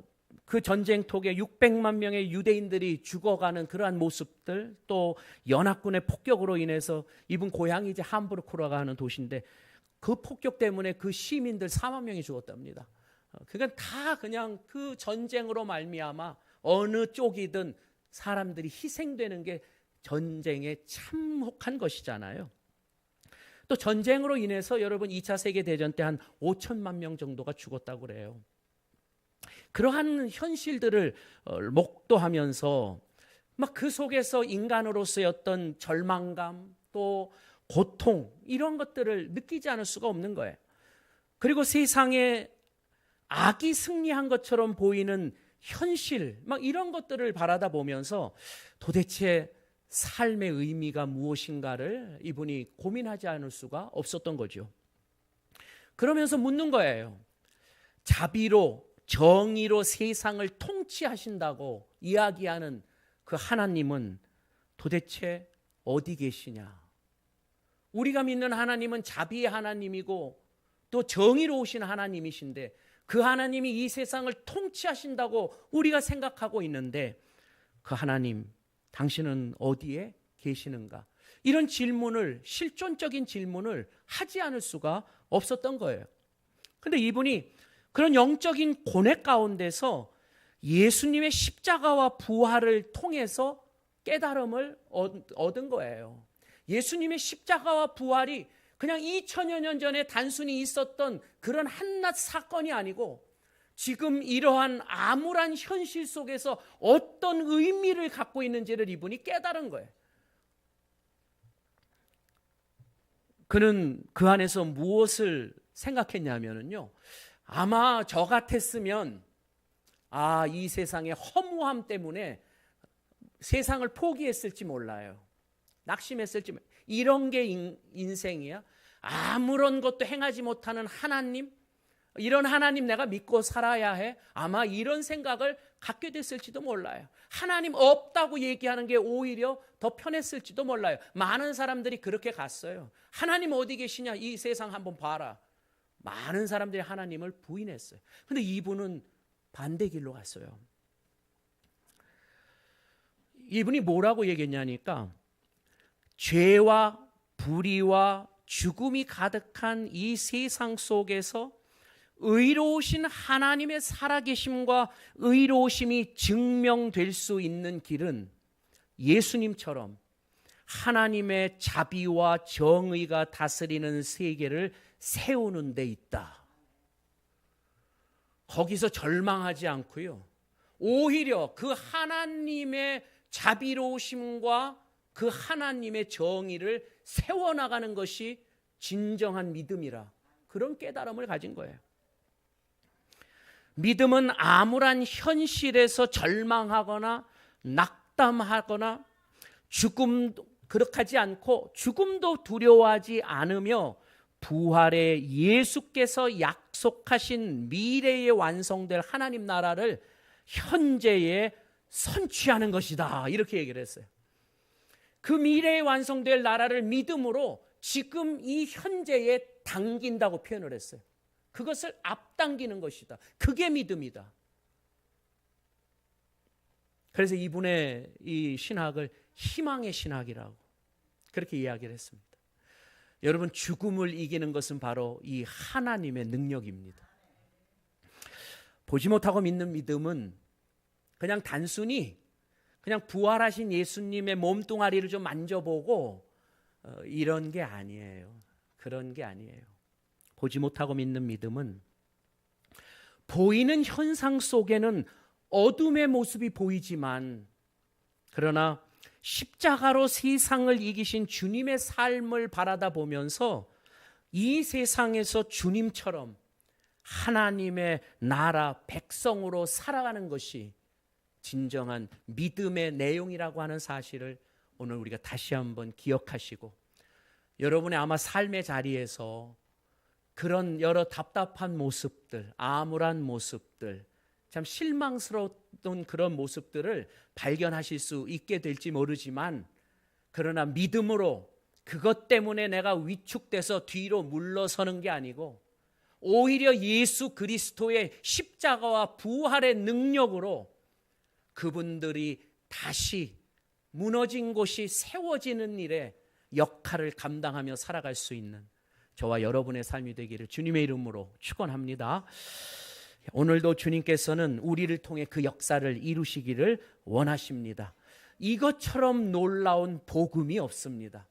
그 전쟁통에 600만 명의 유대인들이 죽어가는 그러한 모습들, 또 연합군의 폭격으로 인해서 이분 고향이 이제 함부르크라고 하는 도시인데 그 폭격 때문에 그 시민들 4만 명이 죽었답니다. 그건 다 그냥 그 전쟁으로 말미암아 어느 쪽이든 사람들이 희생되는 게 전쟁의 참혹한 것이잖아요. 또 전쟁으로 인해서 여러분 2차 세계대전 때 한 5천만 명 정도가 죽었다고 그래요. 그러한 현실들을 목도하면서 막 그 속에서 인간으로서의 어떤 절망감, 또 고통, 이런 것들을 느끼지 않을 수가 없는 거예요. 그리고 세상에 악이 승리한 것처럼 보이는 현실, 막 이런 것들을 바라다 보면서 도대체 삶의 의미가 무엇인가를 이분이 고민하지 않을 수가 없었던 거죠. 그러면서 묻는 거예요. 자비로, 정의로 세상을 통치하신다고 이야기하는 그 하나님은 도대체 어디 계시냐? 우리가 믿는 하나님은 자비의 하나님이고 또 정의로우신 하나님이신데 그 하나님이 이 세상을 통치하신다고 우리가 생각하고 있는데 그 하나님, 당신은 어디에 계시는가? 이런 질문을, 실존적인 질문을 하지 않을 수가 없었던 거예요. 그런데 이분이 그런 영적인 고뇌 가운데서 예수님의 십자가와 부활을 통해서 깨달음을 얻은 거예요. 예수님의 십자가와 부활이 그냥 2000여 년 전에 단순히 있었던 그런 한낱 사건이 아니고 지금 이러한 암울한 현실 속에서 어떤 의미를 갖고 있는지를 이분이 깨달은 거예요. 그는 그 안에서 무엇을 생각했냐면요, 아마 저 같았으면 이 세상의 허무함 때문에 세상을 포기했을지 몰라요. 낙심했을지 몰라요. 이런 게 인생이야? 아무런 것도 행하지 못하는 하나님? 이런 하나님 내가 믿고 살아야 해? 아마 이런 생각을 갖게 됐을지도 몰라요. 하나님 없다고 얘기하는 게 오히려 더 편했을지도 몰라요. 많은 사람들이 그렇게 갔어요. 하나님 어디 계시냐? 이 세상 한번 봐라. 많은 사람들이 하나님을 부인했어요. 근데 이분은 반대 길로 갔어요. 이분이 뭐라고 얘기했냐니까, 죄와 불의와 죽음이 가득한 이 세상 속에서 의로우신 하나님의 살아계심과 의로우심이 증명될 수 있는 길은 예수님처럼 하나님의 자비와 정의가 다스리는 세계를 세우는 데 있다. 거기서 절망하지 않고요, 오히려 그 하나님의 자비로우심과 그 하나님의 정의를 세워나가는 것이 진정한 믿음이라, 그런 깨달음을 가진 거예요. 믿음은 암울한 현실에서 절망하거나 낙담하거나 그렇게 하지 않고 죽음도 두려워하지 않으며 부활의 예수께서 약속하신 미래에 완성될 하나님 나라를 현재에 선취하는 것이다, 이렇게 얘기를 했어요. 그 미래에 완성될 나라를 믿음으로 지금 이 현재에 당긴다고 표현을 했어요. 그것을 앞당기는 것이다. 그게 믿음이다. 그래서 이분의 이 신학을 희망의 신학이라고 그렇게 이야기를 했습니다. 여러분, 죽음을 이기는 것은 바로 이 하나님의 능력입니다. 보지 못하고 믿는 믿음은 그냥 단순히 그냥 부활하신 예수님의 몸뚱아리를 좀 만져보고 이런 게 아니에요. 그런 게 아니에요. 보지 못하고 믿는 믿음은 보이는 현상 속에는 어둠의 모습이 보이지만, 그러나 십자가로 세상을 이기신 주님의 삶을 바라다 보면서 이 세상에서 주님처럼 하나님의 나라 백성으로 살아가는 것이 진정한 믿음의 내용이라고 하는 사실을 오늘 우리가 다시 한번 기억하시고, 여러분의 아마 삶의 자리에서 그런 여러 답답한 모습들, 암울한 모습들, 참 실망스러웠던 그런 모습들을 발견하실 수 있게 될지 모르지만, 그러나 믿음으로 그것 때문에 내가 위축돼서 뒤로 물러서는 게 아니고 오히려 예수 그리스도의 십자가와 부활의 능력으로 그분들이 다시 무너진 곳이 세워지는 일에 역할을 감당하며 살아갈 수 있는 저와 여러분의 삶이 되기를 주님의 이름으로 축원합니다. 오늘도 주님께서는 우리를 통해 그 역사를 이루시기를 원하십니다. 이것처럼 놀라운 복음이 없습니다.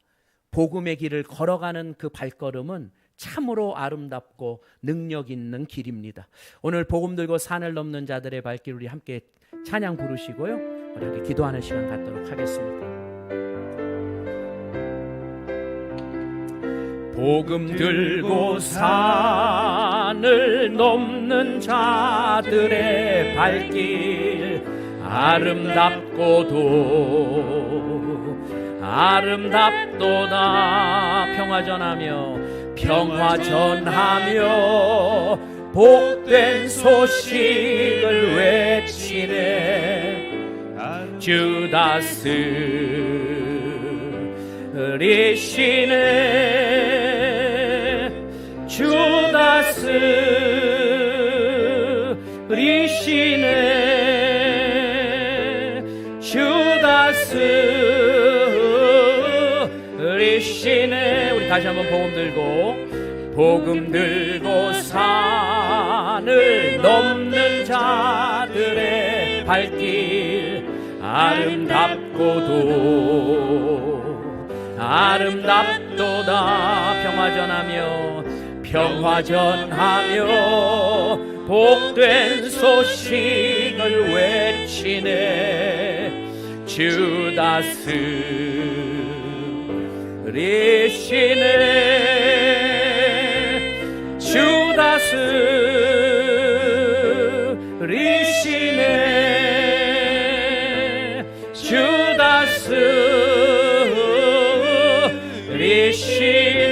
복음의 길을 걸어가는 그 발걸음은 참으로 아름답고 능력 있는 길입니다. 오늘 복음 들고 산을 넘는 자들의 발길, 우리 함께 찬양 부르시고요, 우리 함께 기도하는 시간 갖도록 하겠습니다. 복음 들고 산을 넘는 자들의 발길, 아름답고도 아름답도다. 평화 전하며 복된 소식을 외치네. 주다스 리시네. 주다스 리시네. 주다스 리시네. 우리 다시 한번 복음 들고 산을 넘는 자들의 발길, 아름답도다. 평화 전하며 복된 소식을 외치네. 주다스 리시네. 주다스 리시네. 주다스 리시네.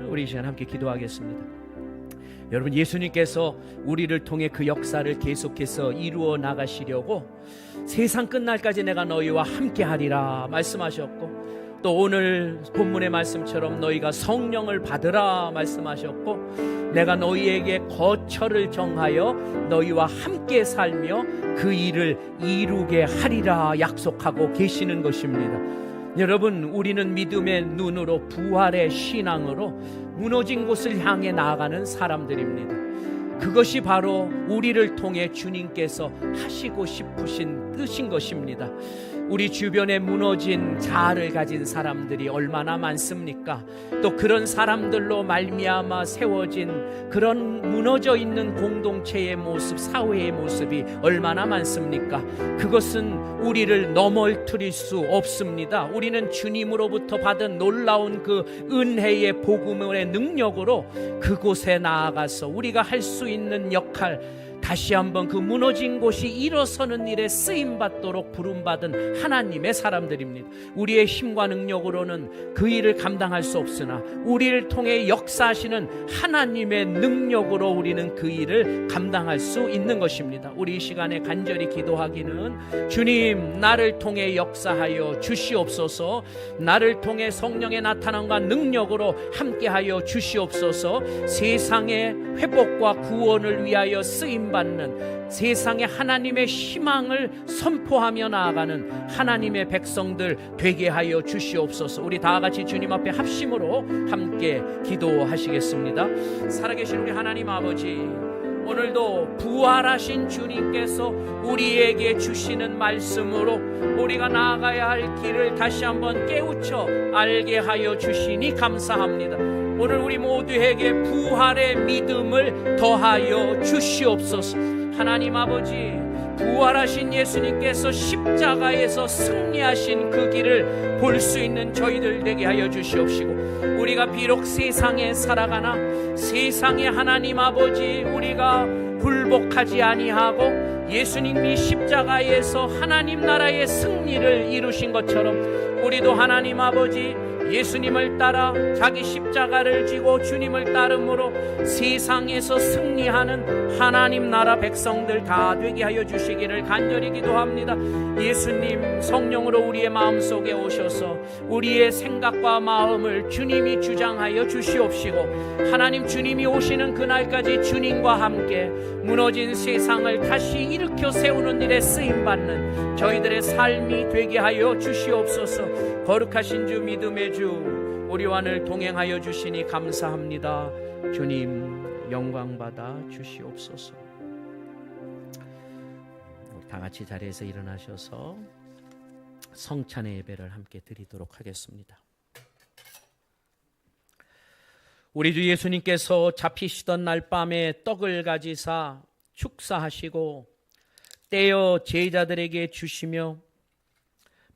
우리 이 시간 함께 기도하겠습니다. 여러분, 예수님께서 우리를 통해 그 역사를 계속해서 이루어 나가시려고 세상 끝날까지 내가 너희와 함께 하리라 말씀하셨고, 또 오늘 본문의 말씀처럼 너희가 성령을 받으라 말씀하셨고, 내가 너희에게 거처를 정하여 너희와 함께 살며 그 일을 이루게 하리라 약속하고 계시는 것입니다. 여러분, 우리는 믿음의 눈으로, 부활의 신앙으로 무너진 곳을 향해 나아가는 사람들입니다. 그것이 바로 우리를 통해 주님께서 하시고 싶으신 뜻인 것입니다. 우리 주변에 무너진 자아를 가진 사람들이 얼마나 많습니까? 또 그런 사람들로 말미암아 세워진 그런 무너져 있는 공동체의 모습, 사회의 모습이 얼마나 많습니까? 그것은 우리를 넘어뜨릴 수 없습니다. 우리는 주님으로부터 받은 놀라운 그 은혜의 복음의 능력으로 그곳에 나아가서 우리가 할 수 있는 역할, 다시 한번 그 무너진 곳이 일어서는 일에 쓰임받도록 부름받은 하나님의 사람들입니다. 우리의 힘과 능력으로는 그 일을 감당할 수 없으나 우리를 통해 역사하시는 하나님의 능력으로 우리는 그 일을 감당할 수 있는 것입니다. 우리 이 시간에 간절히 기도하기는, 주님, 나를 통해 역사하여 주시옵소서. 나를 통해 성령의 나타남과 능력으로 함께하여 주시옵소서. 세상의 회복과 구원을 위하여 쓰임 받는, 세상에 하나님의 희망을 선포하며 나아가는 하나님의 백성들 되게 하여 주시옵소서. 우리 다 같이 주님 앞에 합심으로 함께 기도하시겠습니다. 살아계신 우리 하나님 아버지, 오늘도 부활하신 주님께서 우리에게 주시는 말씀으로 우리가 나아가야 할 길을 다시 한번 깨우쳐 알게 하여 주시니 감사합니다. 오늘 우리 모두에게 부활의 믿음을 더하여 주시옵소서. 하나님 아버지, 부활하신 예수님께서 십자가에서 승리하신 그 길을 볼 수 있는 저희들 되게 하여 주시옵시고, 우리가 비록 세상에 살아가나 세상에 하나님 아버지 우리가 굴복하지 아니하고 예수님이 십자가에서 하나님 나라의 승리를 이루신 것처럼 우리도 하나님 아버지 예수님을 따라 자기 십자가를 지고 주님을 따름으로 세상에서 승리하는 하나님 나라 백성들 다 되게 하여 주시기를 간절히 기도합니다. 예수님 성령으로 우리의 마음속에 오셔서 우리의 생각과 마음을 주님이 주장하여 주시옵시고, 하나님 주님이 오시는 그날까지 주님과 함께 무너진 세상을 다시 일으켜 세우는 일에 쓰임받는 저희들의 삶이 되게 하여 주시옵소서. 거룩하신 주, 믿음의 주, 우리와 늘 동행하여 주시니 감사합니다. 주님 영광 받아 주시옵소서. 우리 다 같이 자리에서 일어나셔서 성찬의 예배를 함께 드리도록 하겠습니다. 우리 주 예수님께서 잡히시던 날 밤에 떡을 가지사 축사하시고 떼어 제자들에게 주시며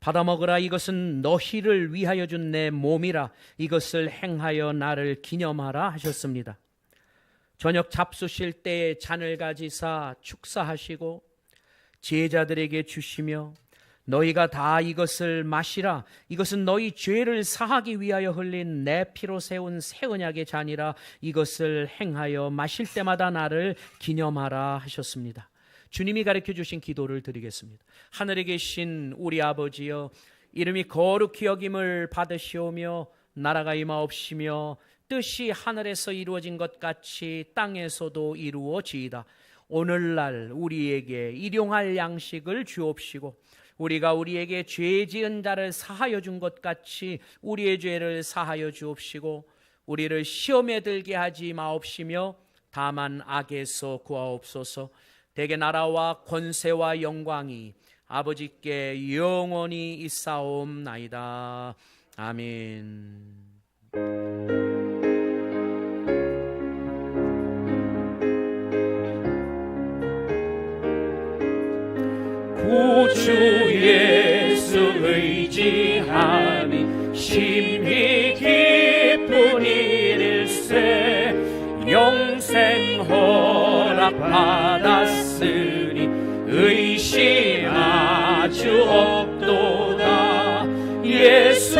받아 먹으라, 이것은 너희를 위하여 준 내 몸이라, 이것을 행하여 나를 기념하라 하셨습니다. 저녁 잡수실 때에 잔을 가지사 축사하시고 제자들에게 주시며 너희가 다 이것을 마시라, 이것은 너희 죄를 사하기 위하여 흘린 내 피로 세운 새 언약의 잔이라, 이것을 행하여 마실 때마다 나를 기념하라 하셨습니다. 주님이 가르쳐 주신 기도를 드리겠습니다. 하늘에 계신 우리 아버지여, 이름이 거룩히 여김을 받으시오며 나라가 임하옵시며 뜻이 하늘에서 이루어진 것 같이 땅에서도 이루어지이다. 오늘날 우리에게 일용할 양식을 주옵시고 우리가 우리에게 죄 지은 자를 사하여 준 것 같이 우리의 죄를 사하여 주옵시고 우리를 시험에 들게 하지 마옵시며 다만 악에서 구하옵소서. 대개 나라와 권세와 영광이 아버지께 영원히 있사옵나이다. 아멘. 구주 예수 의지함이 심히 기쁜 일일세. 영생 허락 받았으니 의심 아주 없도다. 예수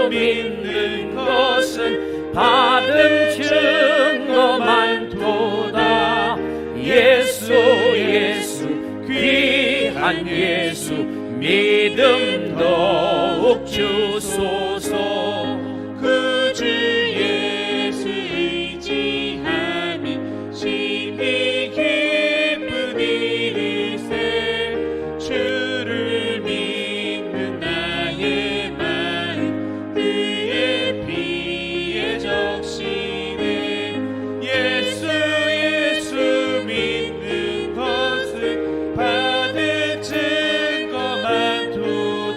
믿는 것은 받은 증거 많도다. 예수 귀한 예수 믿음 더욱 주소서. 그 주 예수 의지함이 심히 기쁜 일일세. 주를 믿는 나의 마음 그의 피에 적시네. 예수 믿는 것은 받은 증거 많도다.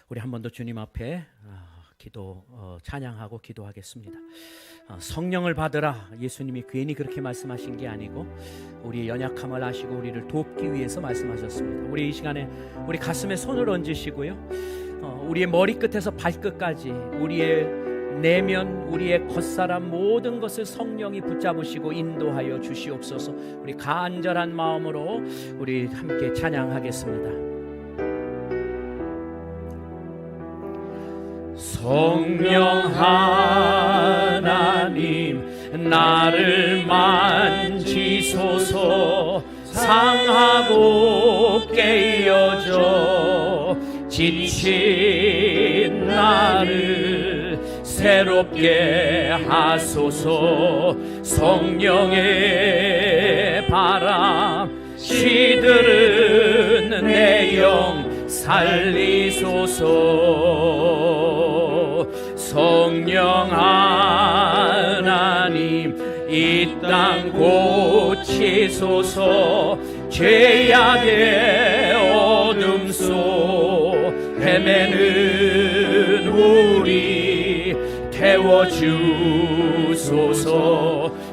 우리 한 번 더 주님 앞에 찬양하고 기도하겠습니다. 성령을 받으라. 예수님이 괜히 그렇게 말씀하신 게 아니고 우리의 연약함을 아시고 우리를 돕기 위해서 말씀하셨습니다. 우리 이 시간에 우리 가슴에 손을 얹으시고요, 우리의 머리끝에서 발끝까지 우리의 내면, 우리의 겉사람 모든 것을 성령이 붙잡으시고 인도하여 주시옵소서. 우리 간절한 마음으로 우리 함께 찬양하겠습니다. 성령 하나님 나를 만지소서. 상하고 깨어져 지친 나를 새롭게 하소서. 성령의 바람 시들은 내 영 살리소서. 성령 하나님 이 땅 고치소서. 죄악의 어둠 속 헤매는 우리 태워주소서.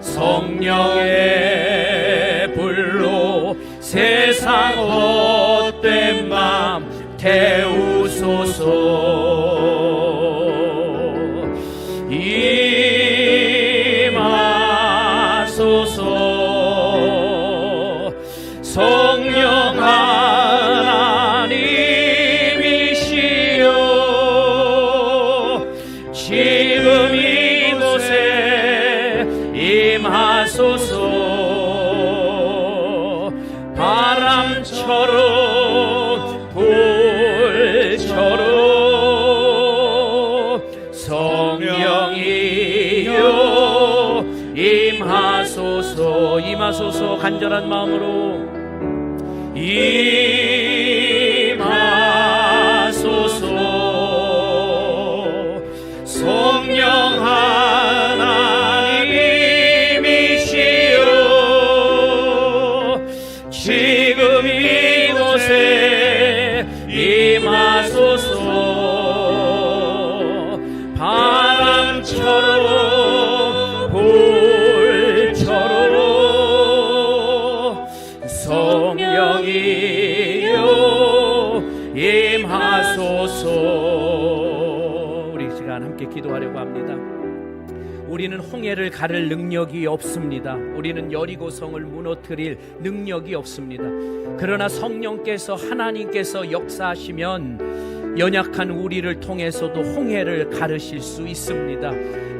성령의 불로 세상 헛된 맘 태우소서. 임하소서. 성령 하나님이시여 지금 이곳에 임하소서. 바람처럼 불처럼 성령이여 임하소서. 임하소서. 간절한 마음으로 임하소서. 성령 하나님이시여 지금 이곳에 임하소서. 바람처럼 불처럼 성령이여 임하소서. 우리 시간 함께 기도하려고 합니다. 우리는 홍해를 가를 능력이 없습니다. 우리는 여리고성을 무너뜨릴 능력이 없습니다. 그러나 성령께서, 하나님께서 역사하시면 연약한 우리를 통해서도 홍해를 가르실 수 있습니다.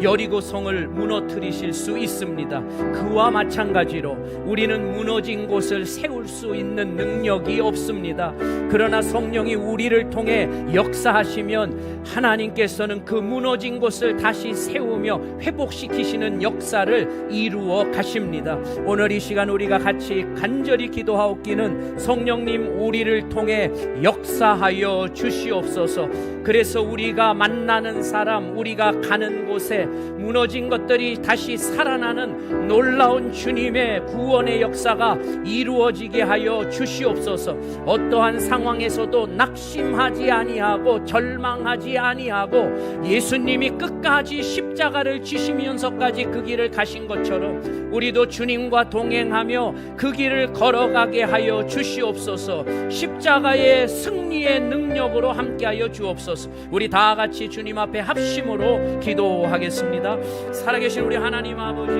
여리고성을 무너뜨리실 수 있습니다. 그와 마찬가지로 우리는 무너진 곳을 세울 수 있는 능력이 없습니다. 그러나 성령이 우리를 통해 역사하시면 하나님께서는 그 무너진 곳을 다시 세우며 회복시키시는 역사를 이루어 가십니다. 오늘 이 시간 우리가 같이 간절히 기도하옵기는 성령님 우리를 통해 역사하여 주시옵소서. 그래서 우리가 만나는 사람, 우리가 가는 곳에 무너진 것들이 다시 살아나는 놀라운 주님의 구원의 역사가 이루어지게 하여 주시옵소서. 어떠한 상황에서도 낙심하지 아니하고 절망하지 아니하고 예수님이 끝까지 십자가를 지시면서까지 그 길을 가신 것처럼 우리도 주님과 동행하며 그 길을 걸어가게 하여 주시옵소서. 십자가의 승리의 능력으로 함께하여 주옵소서. 우리 다 같이 주님 앞에 합심으로 기도하겠습니다. 살아계신 우리 하나님 아버지,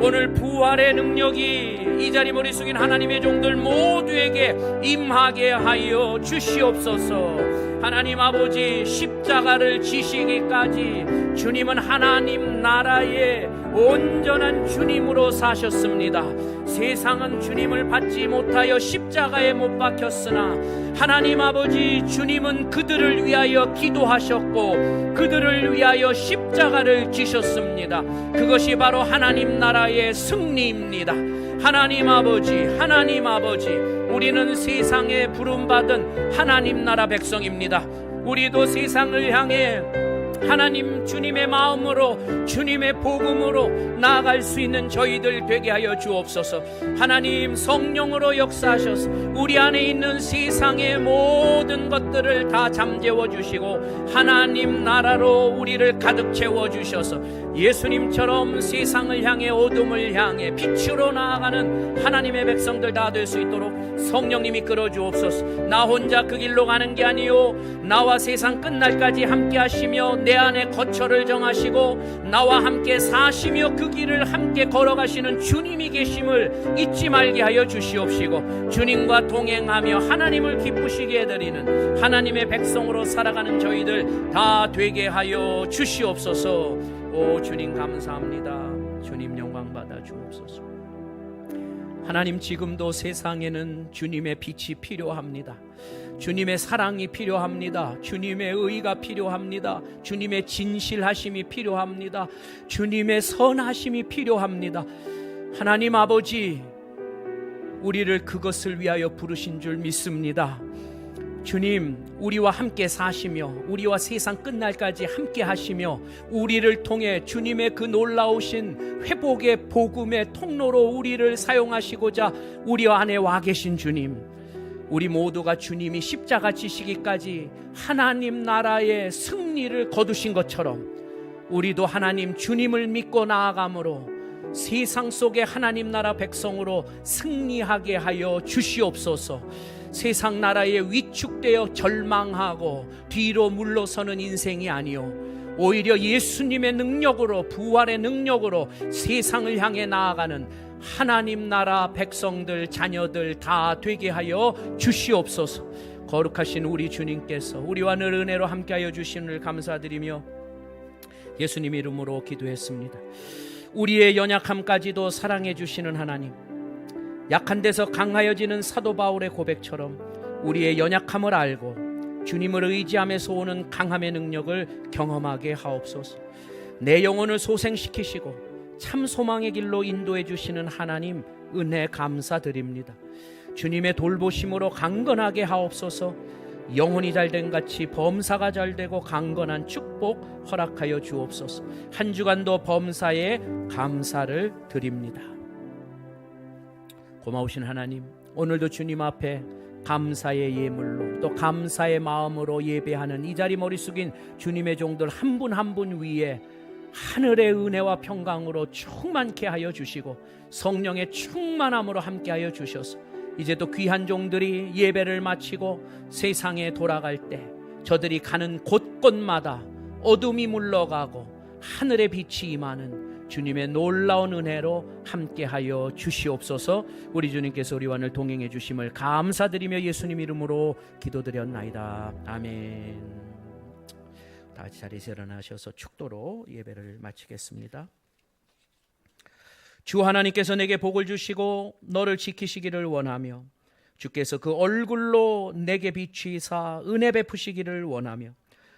오늘 부활의 능력이 이 자리 머리 숙인 하나님의 종들 모두에게 임하게 하여 주시옵소서. 하나님 아버지, 십자가를 지시기까지 주님은 하나님 나라의 온전한 주님으로 사셨습니다. 세상은 주님을 받지 못하여 십자가에 못 박혔으나 하나님 아버지, 주님은 그들을 위하여 기도하셨고 그들을 위하여 십자가를 지셨습니다. 그것이 바로 하나님 나라의 승리입니다. 하나님 아버지, 하나님 아버지, 우리는 세상에 부름받은 하나님 나라 백성입니다. 우리도 세상을 향해 하나님 주님의 마음으로 주님의 복음으로 나아갈 수 있는 저희들 되게 하여 주옵소서. 하나님 성령으로 역사하셔서 우리 안에 있는 세상의 모든 것들을 다 잠재워 주시고 하나님 나라로 우리를 가득 채워 주셔서 예수님처럼 세상을 향해 어둠을 향해 빛으로 나아가는 하나님의 백성들 다 될 수 있도록 성령님이 끌어 주옵소서. 나 혼자 그 길로 가는 게 아니요 나와 세상 끝날까지 함께 하시며 내 안에 거처를 정하시고 나와 함께 사시며 그 길을 함께 걸어가시는 주님이 계심을 잊지 말게 하여 주시옵시고 주님과 동행하며 하나님을 기쁘시게 해드리는 하나님의 백성으로 살아가는 저희들 다 되게 하여 주시옵소서. 오 주님 감사합니다. 주님 영광 받아 주옵소서. 하나님 지금도 세상에는 주님의 빛이 필요합니다. 주님의 사랑이 필요합니다. 주님의 의가 필요합니다. 주님의 진실하심이 필요합니다. 주님의 선하심이 필요합니다. 하나님 아버지 우리를 그것을 위하여 부르신 줄 믿습니다. 주님 우리와 함께 사시며 우리와 세상 끝날까지 함께 하시며 우리를 통해 주님의 그 놀라우신 회복의 복음의 통로로 우리를 사용하시고자 우리 안에 와 계신 주님, 우리 모두가 주님이 십자가 지시기까지 하나님 나라의 승리를 거두신 것처럼 우리도 하나님 주님을 믿고 나아감으로 세상 속의 하나님 나라 백성으로 승리하게 하여 주시옵소서. 세상 나라에 위축되어 절망하고 뒤로 물러서는 인생이 아니요 오히려 예수님의 능력으로 부활의 능력으로 세상을 향해 나아가는 하나님 나라 백성들 자녀들 다 되게 하여 주시옵소서. 거룩하신 우리 주님께서 우리와 늘 은혜로 함께하여 주시는 감사드리며 예수님 이름으로 기도했습니다. 우리의 연약함까지도 사랑해 주시는 하나님, 약한 데서 강하여지는 사도 바울의 고백처럼 우리의 연약함을 알고 주님을 의지함에서 오는 강함의 능력을 경험하게 하옵소서. 내 영혼을 소생시키시고 참 소망의 길로 인도해 주시는 하나님 은혜 감사드립니다. 주님의 돌보심으로 강건하게 하옵소서. 영혼이 잘된 같이 범사가 잘되고 강건한 축복 허락하여 주옵소서. 한 주간도 범사에 감사를 드립니다. 고마우신 하나님, 오늘도 주님 앞에 감사의 예물로 또 감사의 마음으로 예배하는 이 자리 머리 숙인 주님의 종들 한 분 한 분 위에 하늘의 은혜와 평강으로 충만케 하여 주시고 성령의 충만함으로 함께하여 주셔서 이제 또 귀한 종들이 예배를 마치고 세상에 돌아갈 때 저들이 가는 곳곳마다 어둠이 물러가고 하늘의 빛이 임하는 주님의 놀라운 은혜로 함께하여 주시옵소서. 우리 주님께서 우리와 늘 동행해 주심을 감사드리며 예수님 이름으로 기도드렸나이다. 아멘. 다 같이 자리에서 일어나셔서 축도로 예배를 마치겠습니다. 주 하나님께서 내게 복을 주시고 너를 지키시기를 원하며 주께서 그 얼굴로 내게 비추이사 은혜 베푸시기를 원하며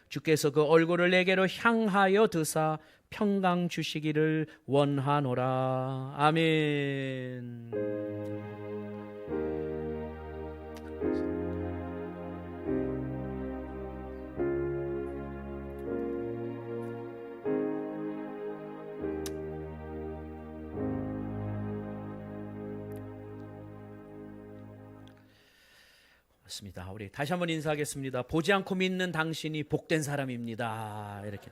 주께서 그 얼굴을 내게로 향하여 드사 평강 주시기를 원하노라. 아멘. 맞습니다. 우리 다시 한번 인사하겠습니다. 보지 않고 믿는 당신이 복된 사람입니다. 이렇게.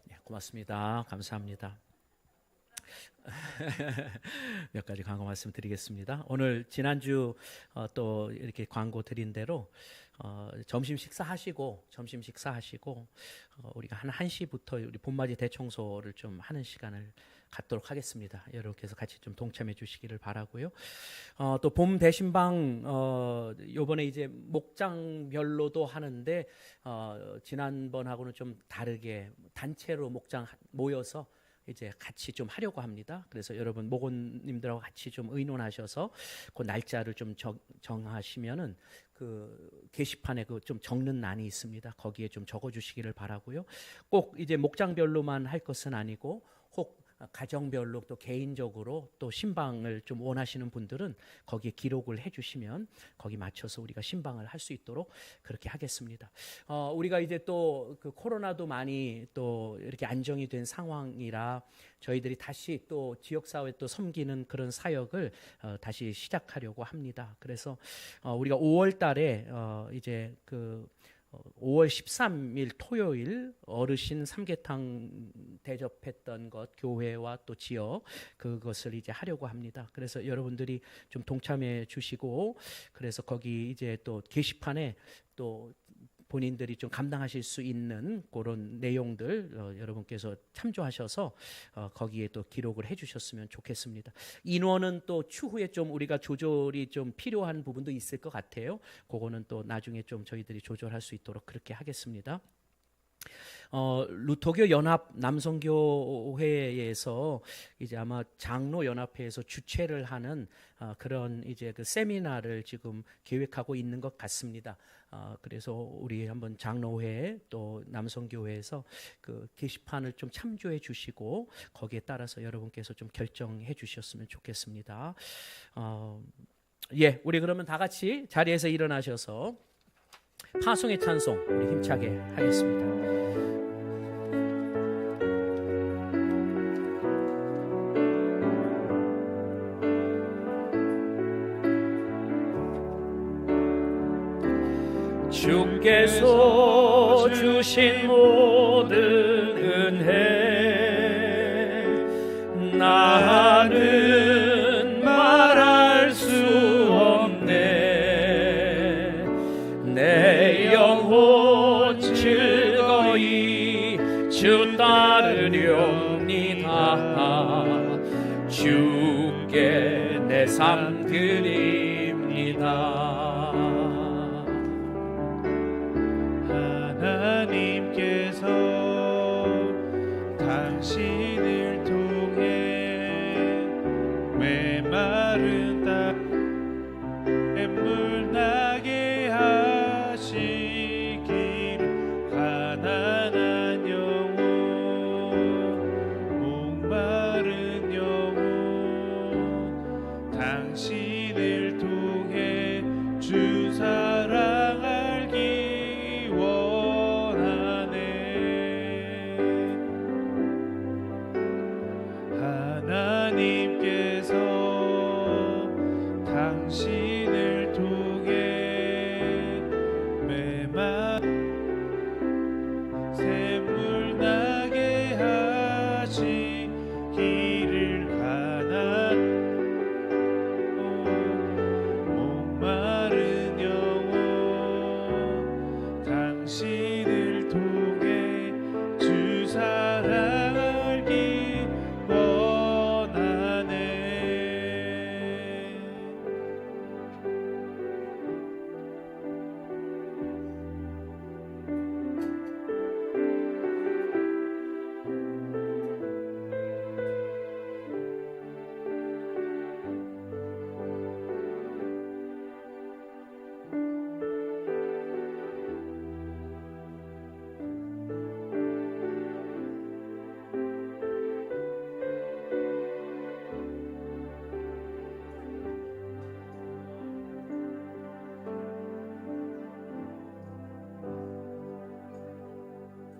네, 고맙습니다. 감사합니다. 몇 가지 광고 말씀 드리겠습니다. 오늘 지난주 또 이렇게 광고 드린 대로 점심 식사하시고 우리가 한 1시부터 우리 봄맞이 대청소를 좀 하는 시간을 갖도록 하겠습니다. 여러분께서 같이 좀 동참해 주시기를 바라고요. 또 봄 대신방 요번에 이제 목장별로도 하는데 지난번하고는 좀 다르게 단체로 목장 모여서 이제 같이 좀 하려고 합니다. 그래서 여러분 목원님들하고 같이 좀 의논하셔서 그 날짜를 좀 정하시면은 그 게시판에 그 좀 적는 난이 있습니다. 거기에 좀 적어주시기를 바라고요. 꼭 이제 목장별로만 할 것은 아니고 혹 가정별로 또 개인적으로 또 신방을 좀 원하시는 분들은 거기에 기록을 해주시면 거기 맞춰서 우리가 신방을 할 수 있도록 그렇게 하겠습니다. 우리가 이제 또 그 코로나도 많이 또 이렇게 안정이 된 상황이라 저희들이 다시 또 지역사회 또 섬기는 그런 사역을 다시 시작하려고 합니다. 그래서 우리가 5월 달에 이제 그 5월 13일 토요일 어르신 삼계탕 대접했던 것 교회와 또 지역 그것을 이제 하려고 합니다. 그래서 여러분들이 좀 동참해 주시고 그래서 거기 이제 또 게시판에 또 본인들이 좀 감당하실 수 있는 그런 내용들 여러분께서 참조하셔서 거기에 또 기록을 해주셨으면 좋겠습니다. 인원은 또 추후에 좀 우리가 조절이 좀 필요한 부분도 있을 것 같아요. 그거는 또 나중에 좀 저희들이 조절할 수 있도록 그렇게 하겠습니다. 루터교 연합 남성교회에서 이제 아마 장로 연합회에서 주최를 하는 그런 이제 그 세미나를 지금 계획하고 있는 것 같습니다. 그래서 우리 한번 장로회 또 남성교회에서 그 게시판을 좀 참조해 주시고 거기에 따라서 여러분께서 좀 결정해 주셨으면 좋겠습니다. 우리 그러면 다 같이 자리에서 일어나셔서 파송의 찬송 우리 힘차게 하겠습니다. 주께서 주신 모든 은혜 나는 말할 수 없네. 내 영혼 즐거이 주 따르렵니다. 주께 내 삶 드립니다. 하나님께서 당신을 통해 메마른 물 나게 하시기를 가난한 영혼 목마른 영혼 당신을 통해